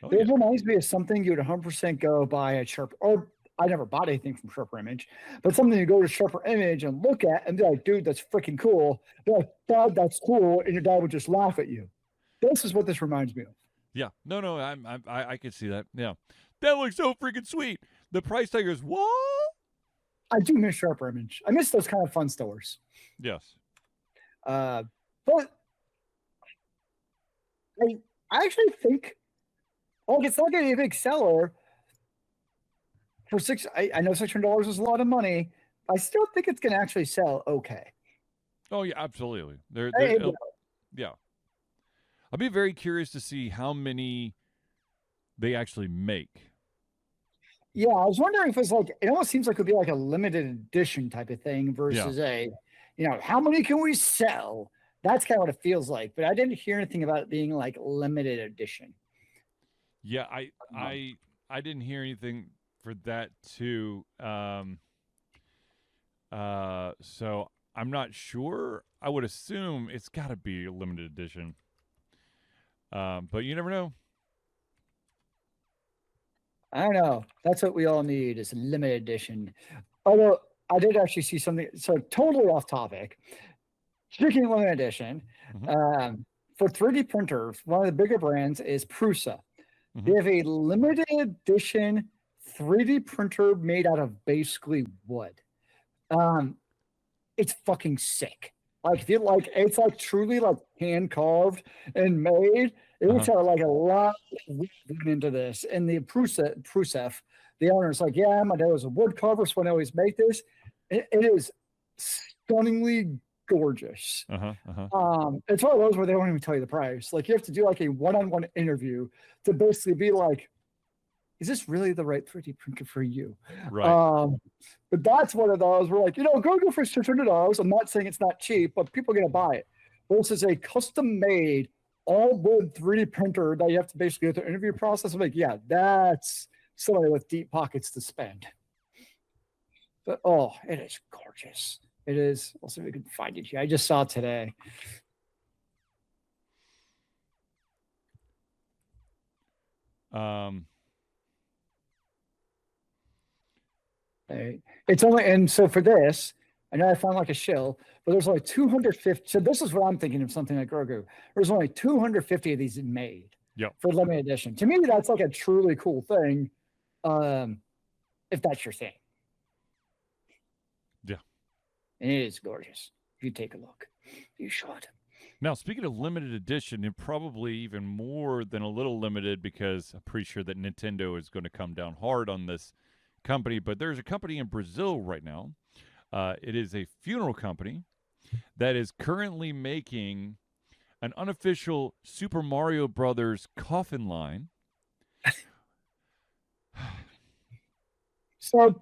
Oh, It reminds me of something you would 100% go buy at Sharper. Or I never bought anything from Sharper Image, but something you go to Sharper Image and look at and be like, dude, that's freaking cool. They're like, Dad, that's cool. And your dad would just laugh at you. This is what this reminds me of. Yeah. No, I can see that. Yeah. That looks so freaking sweet. The price tag is what? I do miss Sharper Image. I miss those kind of fun stores. Yes. But I actually think, it's not going to be a big seller for I know $600 is a lot of money. I still think it's going to actually sell okay. Oh yeah, absolutely. Yeah. I'll be very curious to see how many they actually make. Yeah, I was wondering if it's like, it almost seems like it would be like a limited edition type of thing versus how many can we sell? That's kind of what it feels like. But I didn't hear anything about it being like limited edition. Yeah, I didn't hear anything for that too. So I'm not sure. I would assume it's got to be a limited edition. But you never know. I don't know. That's what we all need, is a limited edition. Although I did actually see something, so totally off topic. Speaking of limited edition, for 3D printers, one of the bigger brands is Prusa. They have a limited edition 3D printer made out of basically wood. It's fucking sick. Like, if you like, it's like truly like hand carved and made. It looks like a lot went into this. And the Prusef, the owner is like, yeah, my dad was a wood carver, so I always make this. It is stunningly gorgeous. It's one of those where they won't even tell you the price. Like, you have to do like a one-on-one interview to basically be like, is this really the right 3D printer for you? Right. But that's one of those where, like, go for $600. I'm not saying it's not cheap, but people are going to buy it. This is a custom-made, all-wood 3D printer that you have to basically go through the interview process. I'm like, yeah, that's somebody with deep pockets to spend. But, it is gorgeous. It is. We'll see if we can find it here. I just saw it today. It's only, and so for this, I know I found like a shill, but there's only 250. So this is what I'm thinking of something like Grogu. There's only 250 of these made for limited edition. To me, that's like a truly cool thing. If that's your thing. Yeah. And it is gorgeous. If you take a look, you should. Now, speaking of limited edition, and probably even more than a little limited, because I'm pretty sure that Nintendo is going to come down hard on this company, but there's a company in Brazil right now. It is a funeral company that is currently making an unofficial Super Mario Brothers coffin line. So,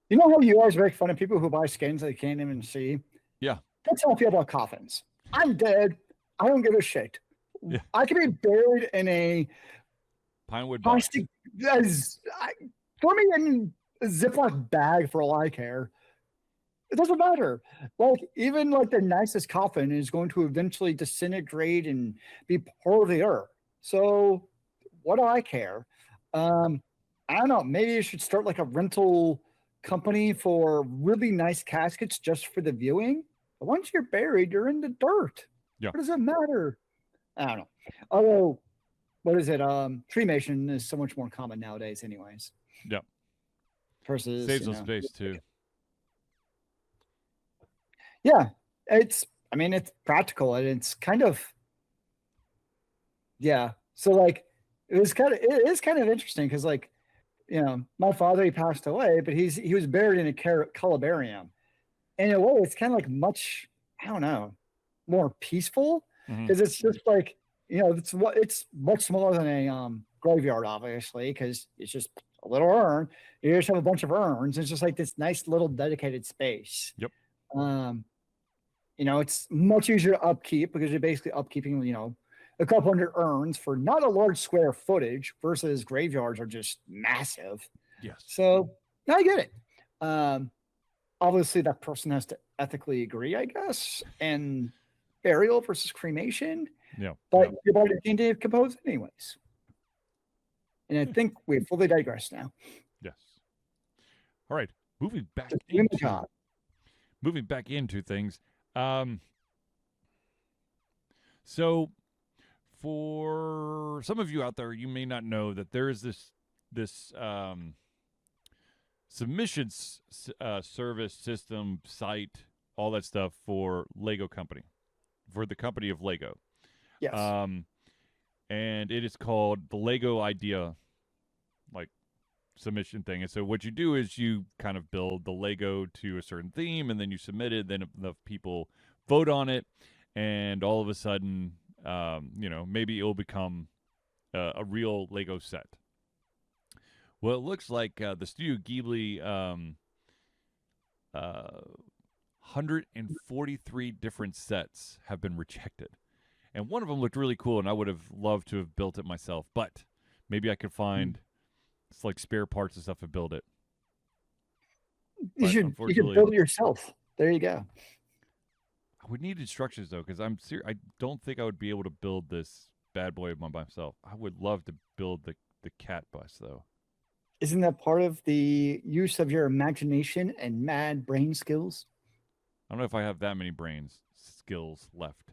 you know how you always make fun of people who buy skins they can't even see? Yeah. That's how I feel about coffins. I'm dead. I don't give a shit. Yeah. I could be buried in a pine wood plastic. For me, and a Ziploc bag for all I care. It doesn't matter. Like even like the nicest coffin is going to eventually disintegrate and be part of the earth. So what do I care? Um, I don't know. Maybe you should start like a rental company for really nice caskets just for the viewing. But once you're buried, you're in the dirt. Yeah. What does it matter? I don't know. Although, what is it? Cremation is so much more common nowadays, anyways. Yeah. Versus Saves some space too. Yeah, it's. I mean, it's practical and it's kind of. Yeah. So like, it is kind of interesting because like, my father, he passed away, but he was buried in a columbarium. And in a way, it's kind of like much, I don't know, more peaceful because it's just like, it's much smaller than a graveyard, obviously, because it's just a little urn. You just have a bunch of urns. It's just like this nice little dedicated space. Yep. It's much easier to upkeep because you're basically upkeeping, a couple hundred urns for not a large square footage versus graveyards are just massive. Yes. So I get it. Obviously, that person has to ethically agree, I guess, and burial versus cremation. Yeah. But your body can decompose anyways. And I think we've fully digressed now. Yes. All right. Moving back into things. So for some of you out there, you may not know that there is this submissions service system site, all that stuff for Lego Company, for the company of Lego. Yes. And it is called the Lego Idea, like, submission thing. And so what you do is you kind of build the Lego to a certain theme, and then you submit it. Then enough people vote on it, and all of a sudden, maybe it'll become a real Lego set. Well, it looks like the Studio Ghibli 143 different sets have been rejected. And one of them looked really cool, and I would have loved to have built it myself. But maybe I could find it's like spare parts and stuff and build it. You should build it yourself. There you go. I would need instructions, though, because I don't think I would be able to build this bad boy by myself. I would love to build the cat bus, though. Isn't that part of the use of your imagination and mad brain skills? I don't know if I have that many skills left.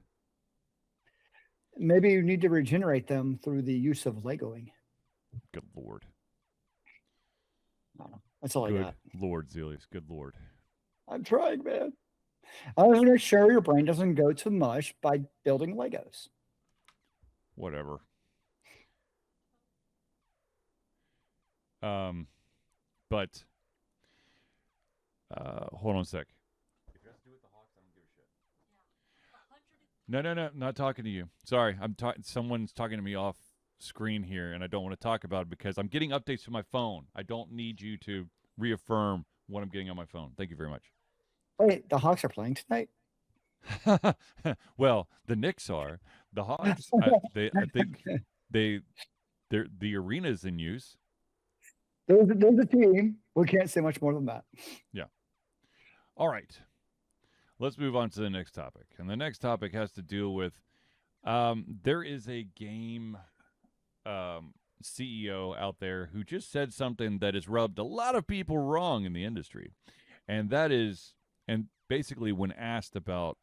Maybe you need to regenerate them through the use of Legoing. Good Lord. That's all I got. Good Lord, Zealeus. Good Lord. I'm trying, man. I want to make sure your brain doesn't go to mush by building Legos. Whatever. But hold on a sec. If it has to do with the Hawks, I don't give a shit. No, not talking to you. Sorry, someone's talking to me off screen here, and I don't want to talk about it because I'm getting updates to my phone. I don't need you to reaffirm what I'm getting on my phone. Thank you very much. Wait, the Hawks are playing tonight? Well, the Knicks are. The Hawks, I think the arena's in use. There's a team. We can't say much more than that. Yeah. All right. Let's move on to the next topic. And the next topic has to deal with there is a game CEO out there who just said something that has rubbed a lot of people wrong in the industry. And that is, and basically when asked about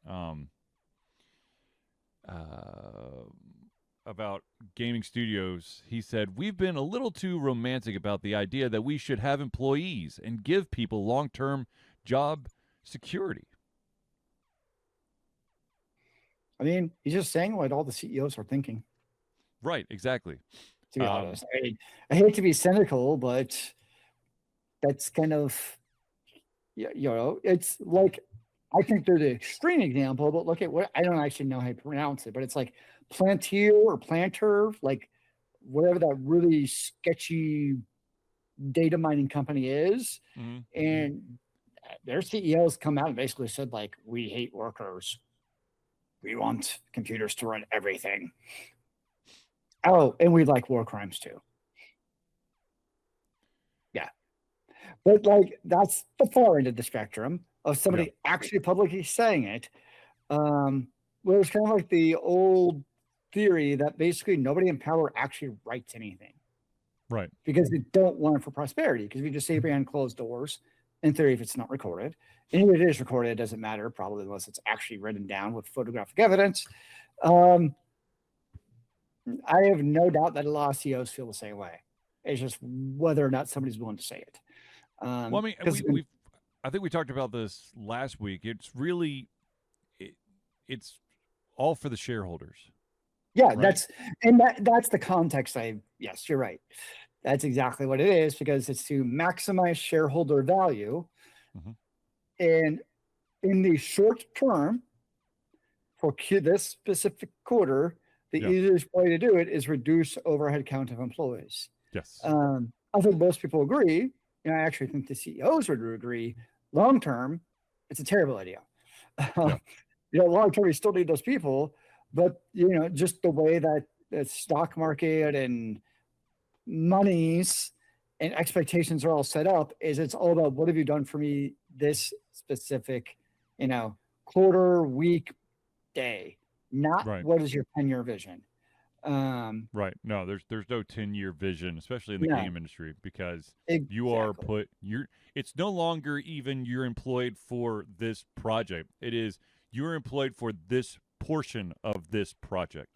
gaming studios, he said, "We've been a little too romantic about the idea that we should have employees and give people long-term job security." I mean, he's just saying what all the CEOs are thinking. Right, exactly. To be honest, I hate to be cynical, but that's kind of, it's like, I think they're the extreme example, but look at what, I don't actually know how to pronounce it, but it's like Plantier or Planter, like whatever that really sketchy data mining company is. Mm-hmm. And their CEOs come out and basically said, like, we hate workers. We want computers to run everything. Oh, and we like war crimes too. Yeah. But like that's the far end of the spectrum of somebody actually publicly saying it. Where it's kind of like the old theory that basically nobody in power actually writes anything. Right. Because they don't want it for prosperity. Because if you just say behind closed doors, in theory, if it's not recorded, and if it is recorded, it doesn't matter, probably unless it's actually written down with photographic evidence. I have no doubt that a lot of CEOs feel the same way. It's just whether or not somebody's willing to say it. Well, I mean, I think we talked about this last week. It's really, it's all for the shareholders. Yeah, right? that's the context. Yes, you're right. That's exactly what it is, because it's to maximize shareholder value. Mm-hmm. And in the short term, for this specific quarter, the easiest way to do it is reduce overhead count of employees. Yes. I think most people agree, and I actually think the CEOs would agree, long term, it's a terrible idea. Long term, you still need those people, but just the way that the stock market and monies and expectations are all set up is it's all about what have you done for me this specific, quarter, week, day, not what is your 10-year vision. Right. No, there's no 10-year vision, especially in the game industry, because it's no longer even you're employed for this project. It is you're employed for this portion of this project.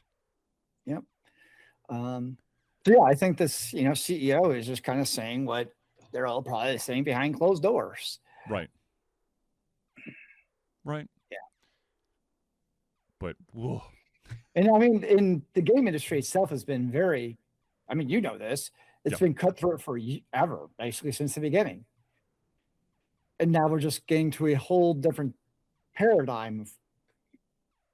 Yep. So I think this, CEO is just kind of saying what they're all probably saying behind closed doors. Right. Right. Yeah. But whoa. And I mean, in the game industry itself has been very, this, it's been cutthroat forever, basically since the beginning. And now we're just getting to a whole different paradigm of,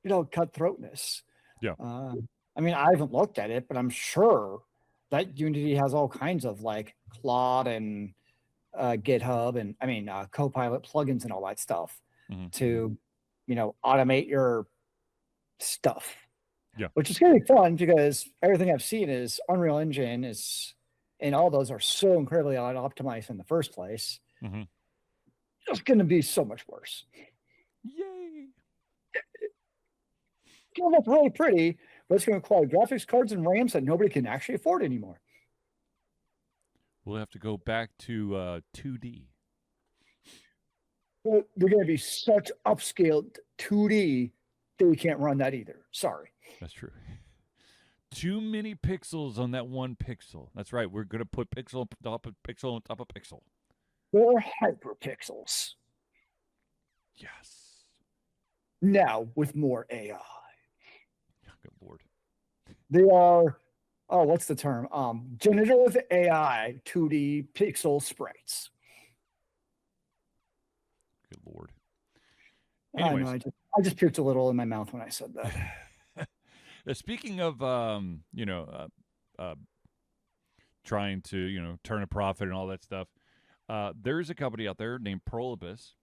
cutthroatness. Yeah. I haven't looked at it, but I'm sure that Unity has all kinds of like Claude and GitHub and Copilot plugins and all that stuff to, automate your stuff. Yeah. Which is going to be fun because everything I've seen is Unreal Engine and all those are so incredibly optimized in the first place. Mm-hmm. It's going to be so much worse. Yay. It's going to look really pretty, but it's going to require graphics cards and RAMs that nobody can actually afford anymore. We'll have to go back to 2D. Well, they're going to be such upscaled 2D that we can't run that either. Sorry. That's true. Too many pixels on that one pixel. That's right. We're going to put pixel on top of pixel on top of pixel. They're hyperpixels. Yes. Now with more AI. Good Lord. They are, what's the term? Generative AI 2D pixel sprites. Good Lord. Anyways. I know, I just puked a little in my mouth when I said that. Speaking of, trying to, turn a profit and all that stuff, there's a company out there named Pearl Abyss,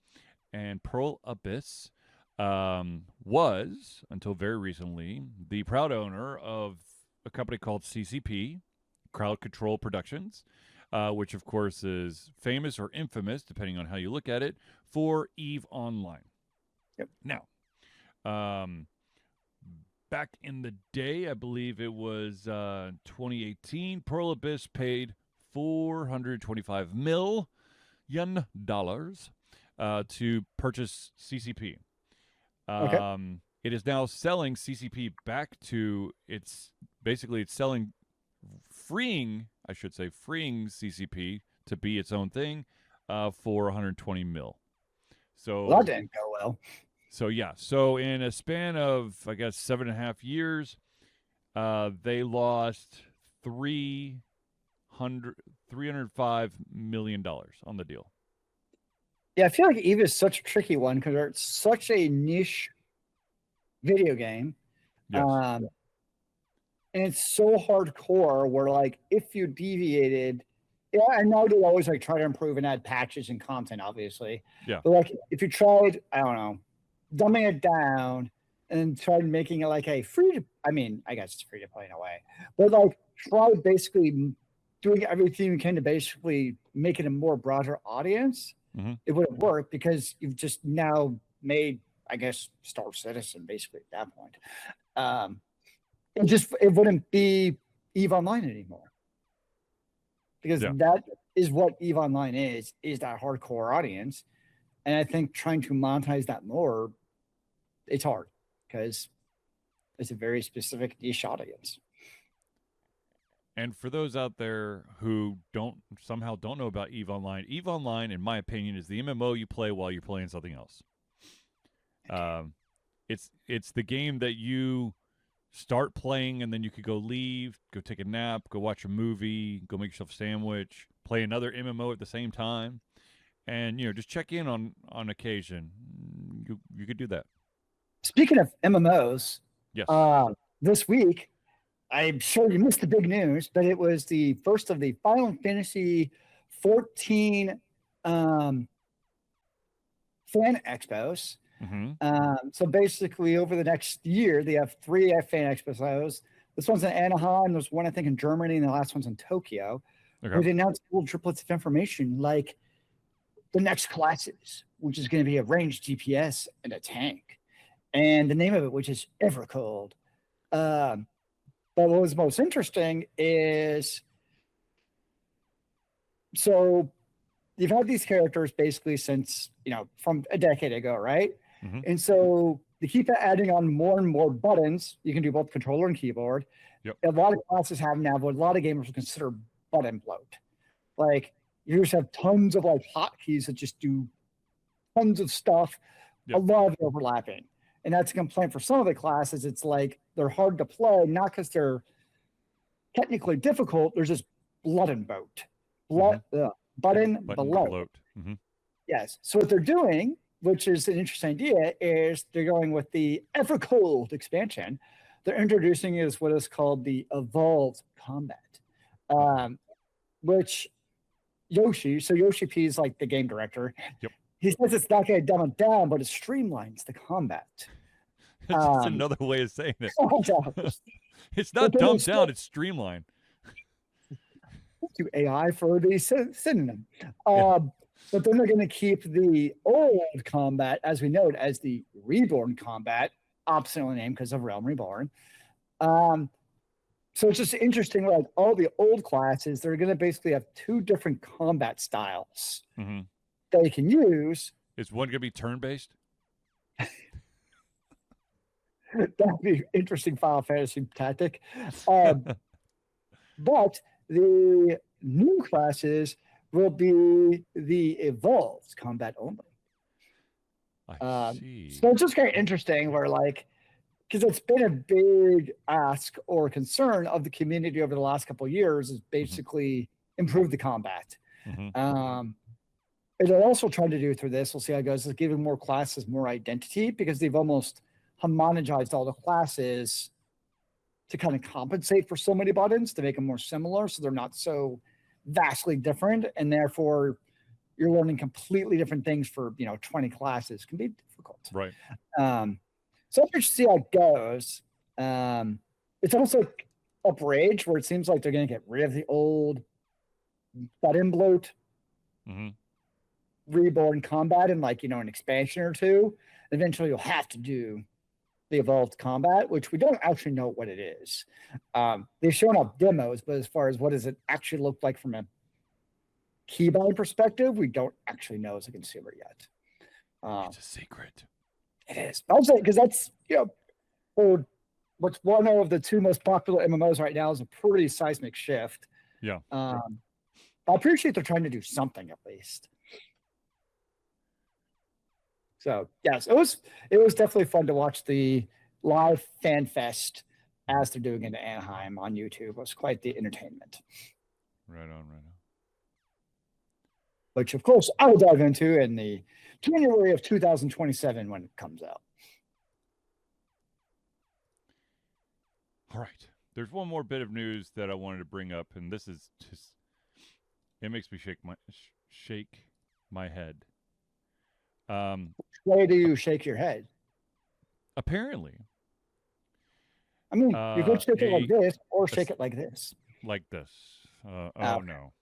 and Pearl Abyss was, until very recently, the proud owner of a company called CCP, Crowd Control Productions, which, of course, is famous or infamous, depending on how you look at it, for EVE Online. Yep. Now, back in the day, I believe it was 2018, Pearl Abyss paid $425 million to purchase CCP. Okay. It is now selling CCP back to freeing CCP to be its own thing for $120 million. So that didn't go well. So in a span of, I guess, 7.5 years, they lost $305 million on the deal. Yeah, I feel like EVE is such a tricky one because it's such a niche video game. Yes. And it's so hardcore where, like, if you deviated, I know they always like try to improve and add patches and content, obviously. Yeah. But like, if you tried, I don't know, dumbing it down and tried making it like a I guess it's free to play in a way, but like try basically doing everything you can to basically make it a more broader audience, it wouldn't work because you've just now made, I guess, Star Citizen basically at that point. It wouldn't be EVE Online anymore, because that is what EVE Online is that hardcore audience. And I think trying to monetize that more, it's hard because it's a very specific niche audience. And for those out there who don't know about EVE Online, in my opinion, is the MMO you play while you're playing something else. It's the game that you start playing and then you could go leave, go take a nap, go watch a movie, go make yourself a sandwich, play another MMO at the same time, and just check in on occasion. You could do that. Speaking of MMOs, yes, this week, I'm sure you missed the big news, but it was the first of the Final Fantasy 14 fan expos. So basically, over the next year, they have 3 fan expos. This one's in Anaheim. There's one, I think, in Germany, and the last one's in Tokyo. Okay. They announced little triplets of information, like the next classes, which is going to be a ranged DPS and a tank, and the name of it, which is Evercold. But what was most interesting is, so you've had these characters basically since, from a decade ago, right? And so they keep adding on more and more buttons. You can do both controller and keyboard. Yep. A lot of classes have now what a lot of gamers would consider button bloat. Like, you just have tons of hotkeys that just do tons of stuff, a lot of overlapping. And that's a complaint for some of the classes. It's like they're hard to play, not because they're technically difficult. They're just blood and boat. Button bloat. Yes. So what they're doing, which is an interesting idea, is they're going with the Evercold expansion. They're introducing it as what is called the Evolved Combat, which Yoshi P is like the game director. Yep. He says it's not going to dumb it down, but it streamlines the combat. That's just another way of saying it. It's not dumbed down, it's streamlined. To AI for the synonym. But then they're going to keep the old combat, as we know it, as the Reborn combat, optionally named because of Realm Reborn. So it's just interesting, like all the old classes, they're going to basically have 2 different combat styles that you can use. Is one going to be turn-based? That'd be interesting Final Fantasy tactic. But the new classes will be the evolved combat only. I see. So it's just kind of interesting where, because it's been a big ask or concern of the community over the last couple of years, is basically improve the combat. And they're also trying to do through this, we'll see how it goes, is giving more classes more identity, because they've almost homogenized all the classes to kind of compensate for so many buttons to make them more similar, so they're not so vastly different, and therefore you're learning completely different things for 20 classes. It can be difficult, right? So I'm interested to see how it goes. It's almost like Uprage, where it seems like they're going to get rid of the old button bloat, Reborn combat, and an expansion or 2. Eventually, you'll have to do the evolved combat, which we don't actually know what it is. They've shown up demos, but as far as what does it actually look like from a keybind perspective, we don't actually know as a consumer yet. It's a secret. It is. I'll say, because that's, for what's one of the 2 most popular MMOs right now, is a pretty seismic shift. Yeah. I appreciate they're trying to do something at least. So yes, it was definitely fun to watch the live fan fest as they're doing it in Anaheim on YouTube. It was quite the entertainment. Right on. Which of course I will dive into in the January of 2027 when it comes out. All right. There's one more bit of news that I wanted to bring up, and this is just, it makes me shake my head. Why do you shake your head? Apparently. I mean, you could shake it like this, or shake it like this. Like this. Okay. No.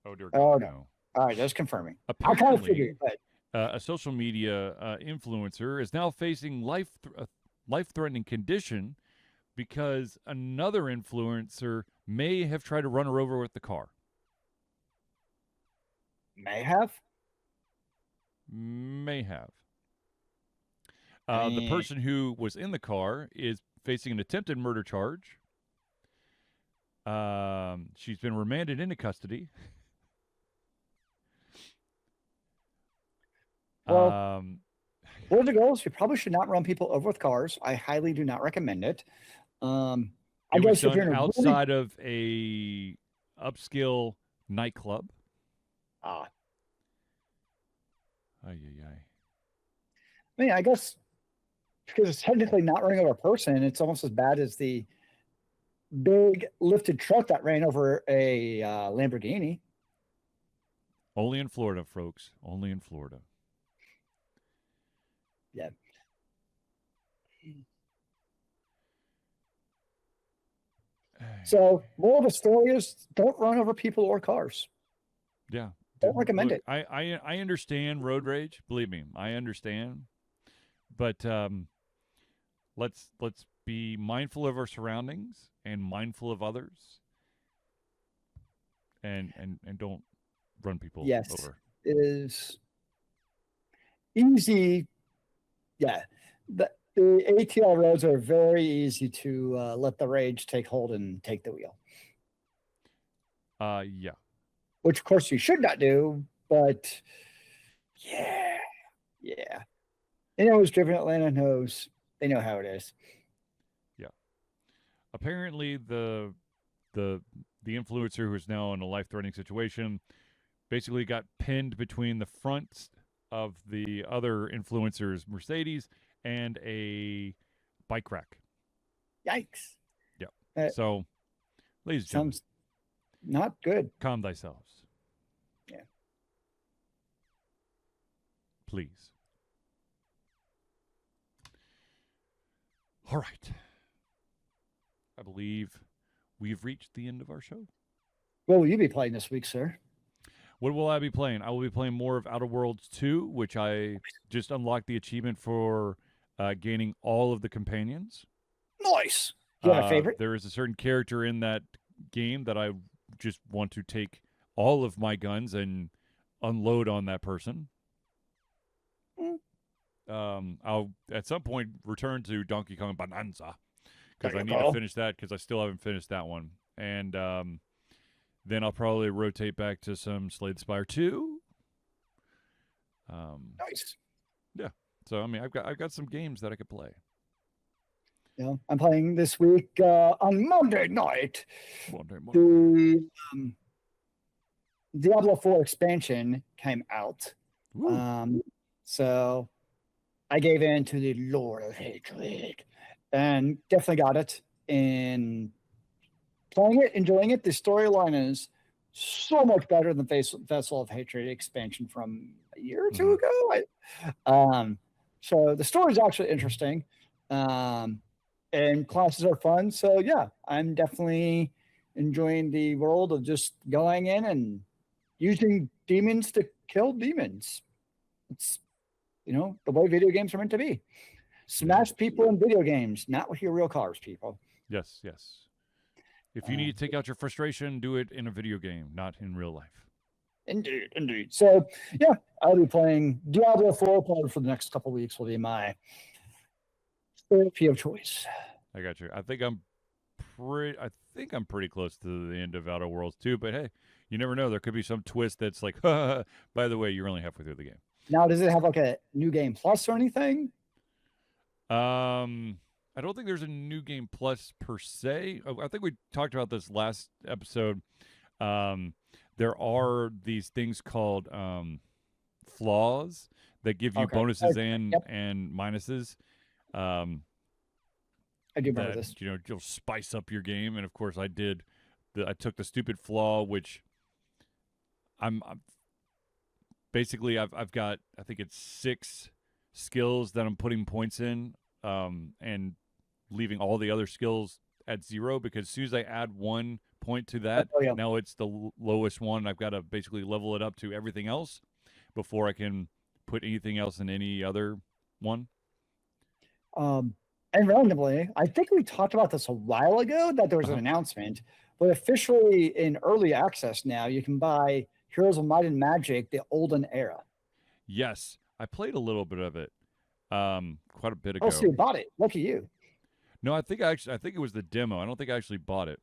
Oh, dear God, no. All right, just confirming. I kind of figured, Apparently, but a social media influencer is now facing life-threatening condition because another influencer may have tried to run her over with the car. may have. May have. I The mean, person who was in the car is facing an attempted murder charge. She's been remanded into custody. well, Um, boys and girls, you probably should not run people over with cars. I highly do not recommend it. I it was guess if done you're in a really outside of a upscale nightclub. ah, Ay, ay, ay. I mean, I guess because it's technically not running over a person, it's almost as bad as the big lifted truck that ran over a Lamborghini. Only in Florida, folks. Only in Florida. Yeah. So, more of the story is don't run over people or cars. Yeah. Don't recommend Look, it. I understand road rage. Believe me, I understand. But let's be mindful of our surroundings and mindful of others, and don't run people Yes, over. it is easy. Yeah, the ATL roads are very easy to let the rage take hold and take the wheel, Yeah. which of course you should not do. But yeah, yeah. Anyone who's driven Atlanta knows they know how it is. Yeah. Apparently, the influencer who is now in a life-threatening situation basically got pinned between the front of the other influencer's Mercedes and a bike rack. Yikes! Yeah. So, ladies and gentlemen, Sounds not good. calm thyselves. Yeah. Please. All right. I believe we've reached the end of our show. What will you be playing this week, sir? What will I be playing? I will be playing more of Outer Worlds 2, which I just unlocked the achievement for gaining all of the companions. Nice. Do you have a favorite? There is a certain character in that game that I just want to take all of my guns and unload on that person. I'll at some point return to Donkey Kong Bonanza because I need to finish that because I still haven't finished that one. And then I'll probably rotate back to some Slay the Spire 2. Nice. Yeah. So I mean, I've got some games that I could play. Yeah, I'm playing this week on Monday night. Monday. The Diablo 4 expansion came out. So I gave in to the Lord of Hatred and definitely got it. And playing it, enjoying it. The storyline is so much better than Vessel of Hatred expansion from a year or two ago. So the story is actually interesting. And classes are fun. So yeah, I'm definitely enjoying the world of just going in and using demons to kill demons. It's, the way video games are meant to be. Smash people in video games, not with your real cars, people. Yes. If you need to take out your frustration, do it in a video game, not in real life. Indeed. So yeah, I'll be playing Diablo 4 for the next couple of weeks. Will be my therapy of choice. I got you. I think I'm pretty close to the end of Outer Worlds 2, but hey, you never know. There could be some twist that's like, by the way, you're only halfway through the game. Now, does it have like a new game plus or anything? I don't think there's a new game plus per se. I think we talked about this last episode. There are these things called flaws that give you bonuses and minuses. I do remember this. You'll spice up your game, and of course, I did. I took the stupid flaw, which I'm basically I've got. I think it's 6 skills that I'm putting points in, and leaving all the other skills at 0 because as soon as I add 1 point to that. Oh, yeah. Now it's the lowest one. I've got to basically level it up to everything else before I can put anything else in any other one. And randomly, I think we talked about this a while ago that there was an announcement, but officially in early access now, you can buy Heroes of Might and Magic: The Olden Era. Yes, I played a little bit of it, quite a bit ago. Oh, so you bought it? Look at you. No, I think it was the demo. I don't think I actually bought it.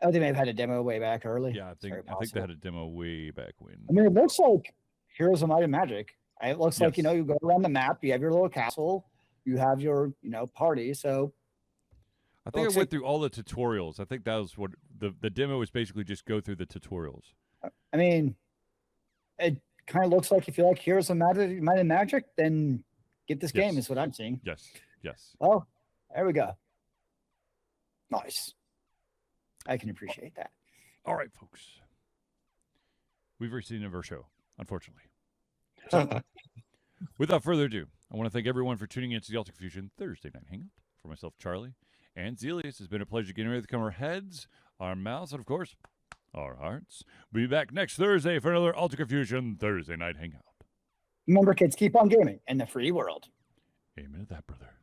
Oh, they may have had a demo way back early. Yeah, I think they had a demo way back when. I mean, it looks like Heroes of Might and Magic. It looks like, you go around the map, you have your little castle, you have your, party. So I think I went through all the tutorials. I think that was what the demo was basically, just go through the tutorials. I mean, it kind of looks like if you like Heroes of Might and Magic, then get this game is what I'm seeing. Yes. Well, there we go. Nice. I can appreciate that. All right, folks. We've reached the end of our show, unfortunately. So, without further ado, I want to thank everyone for tuning in to the Ultra Fusion Thursday Night Hangout. For myself, Charlie, and Zealeus, it's been a pleasure getting ready to come our heads, our mouths, and of course, our hearts. We'll be back next Thursday for another Ultra Fusion Thursday Night Hangout. Remember, kids, keep on gaming in the free world. Amen to that, brother.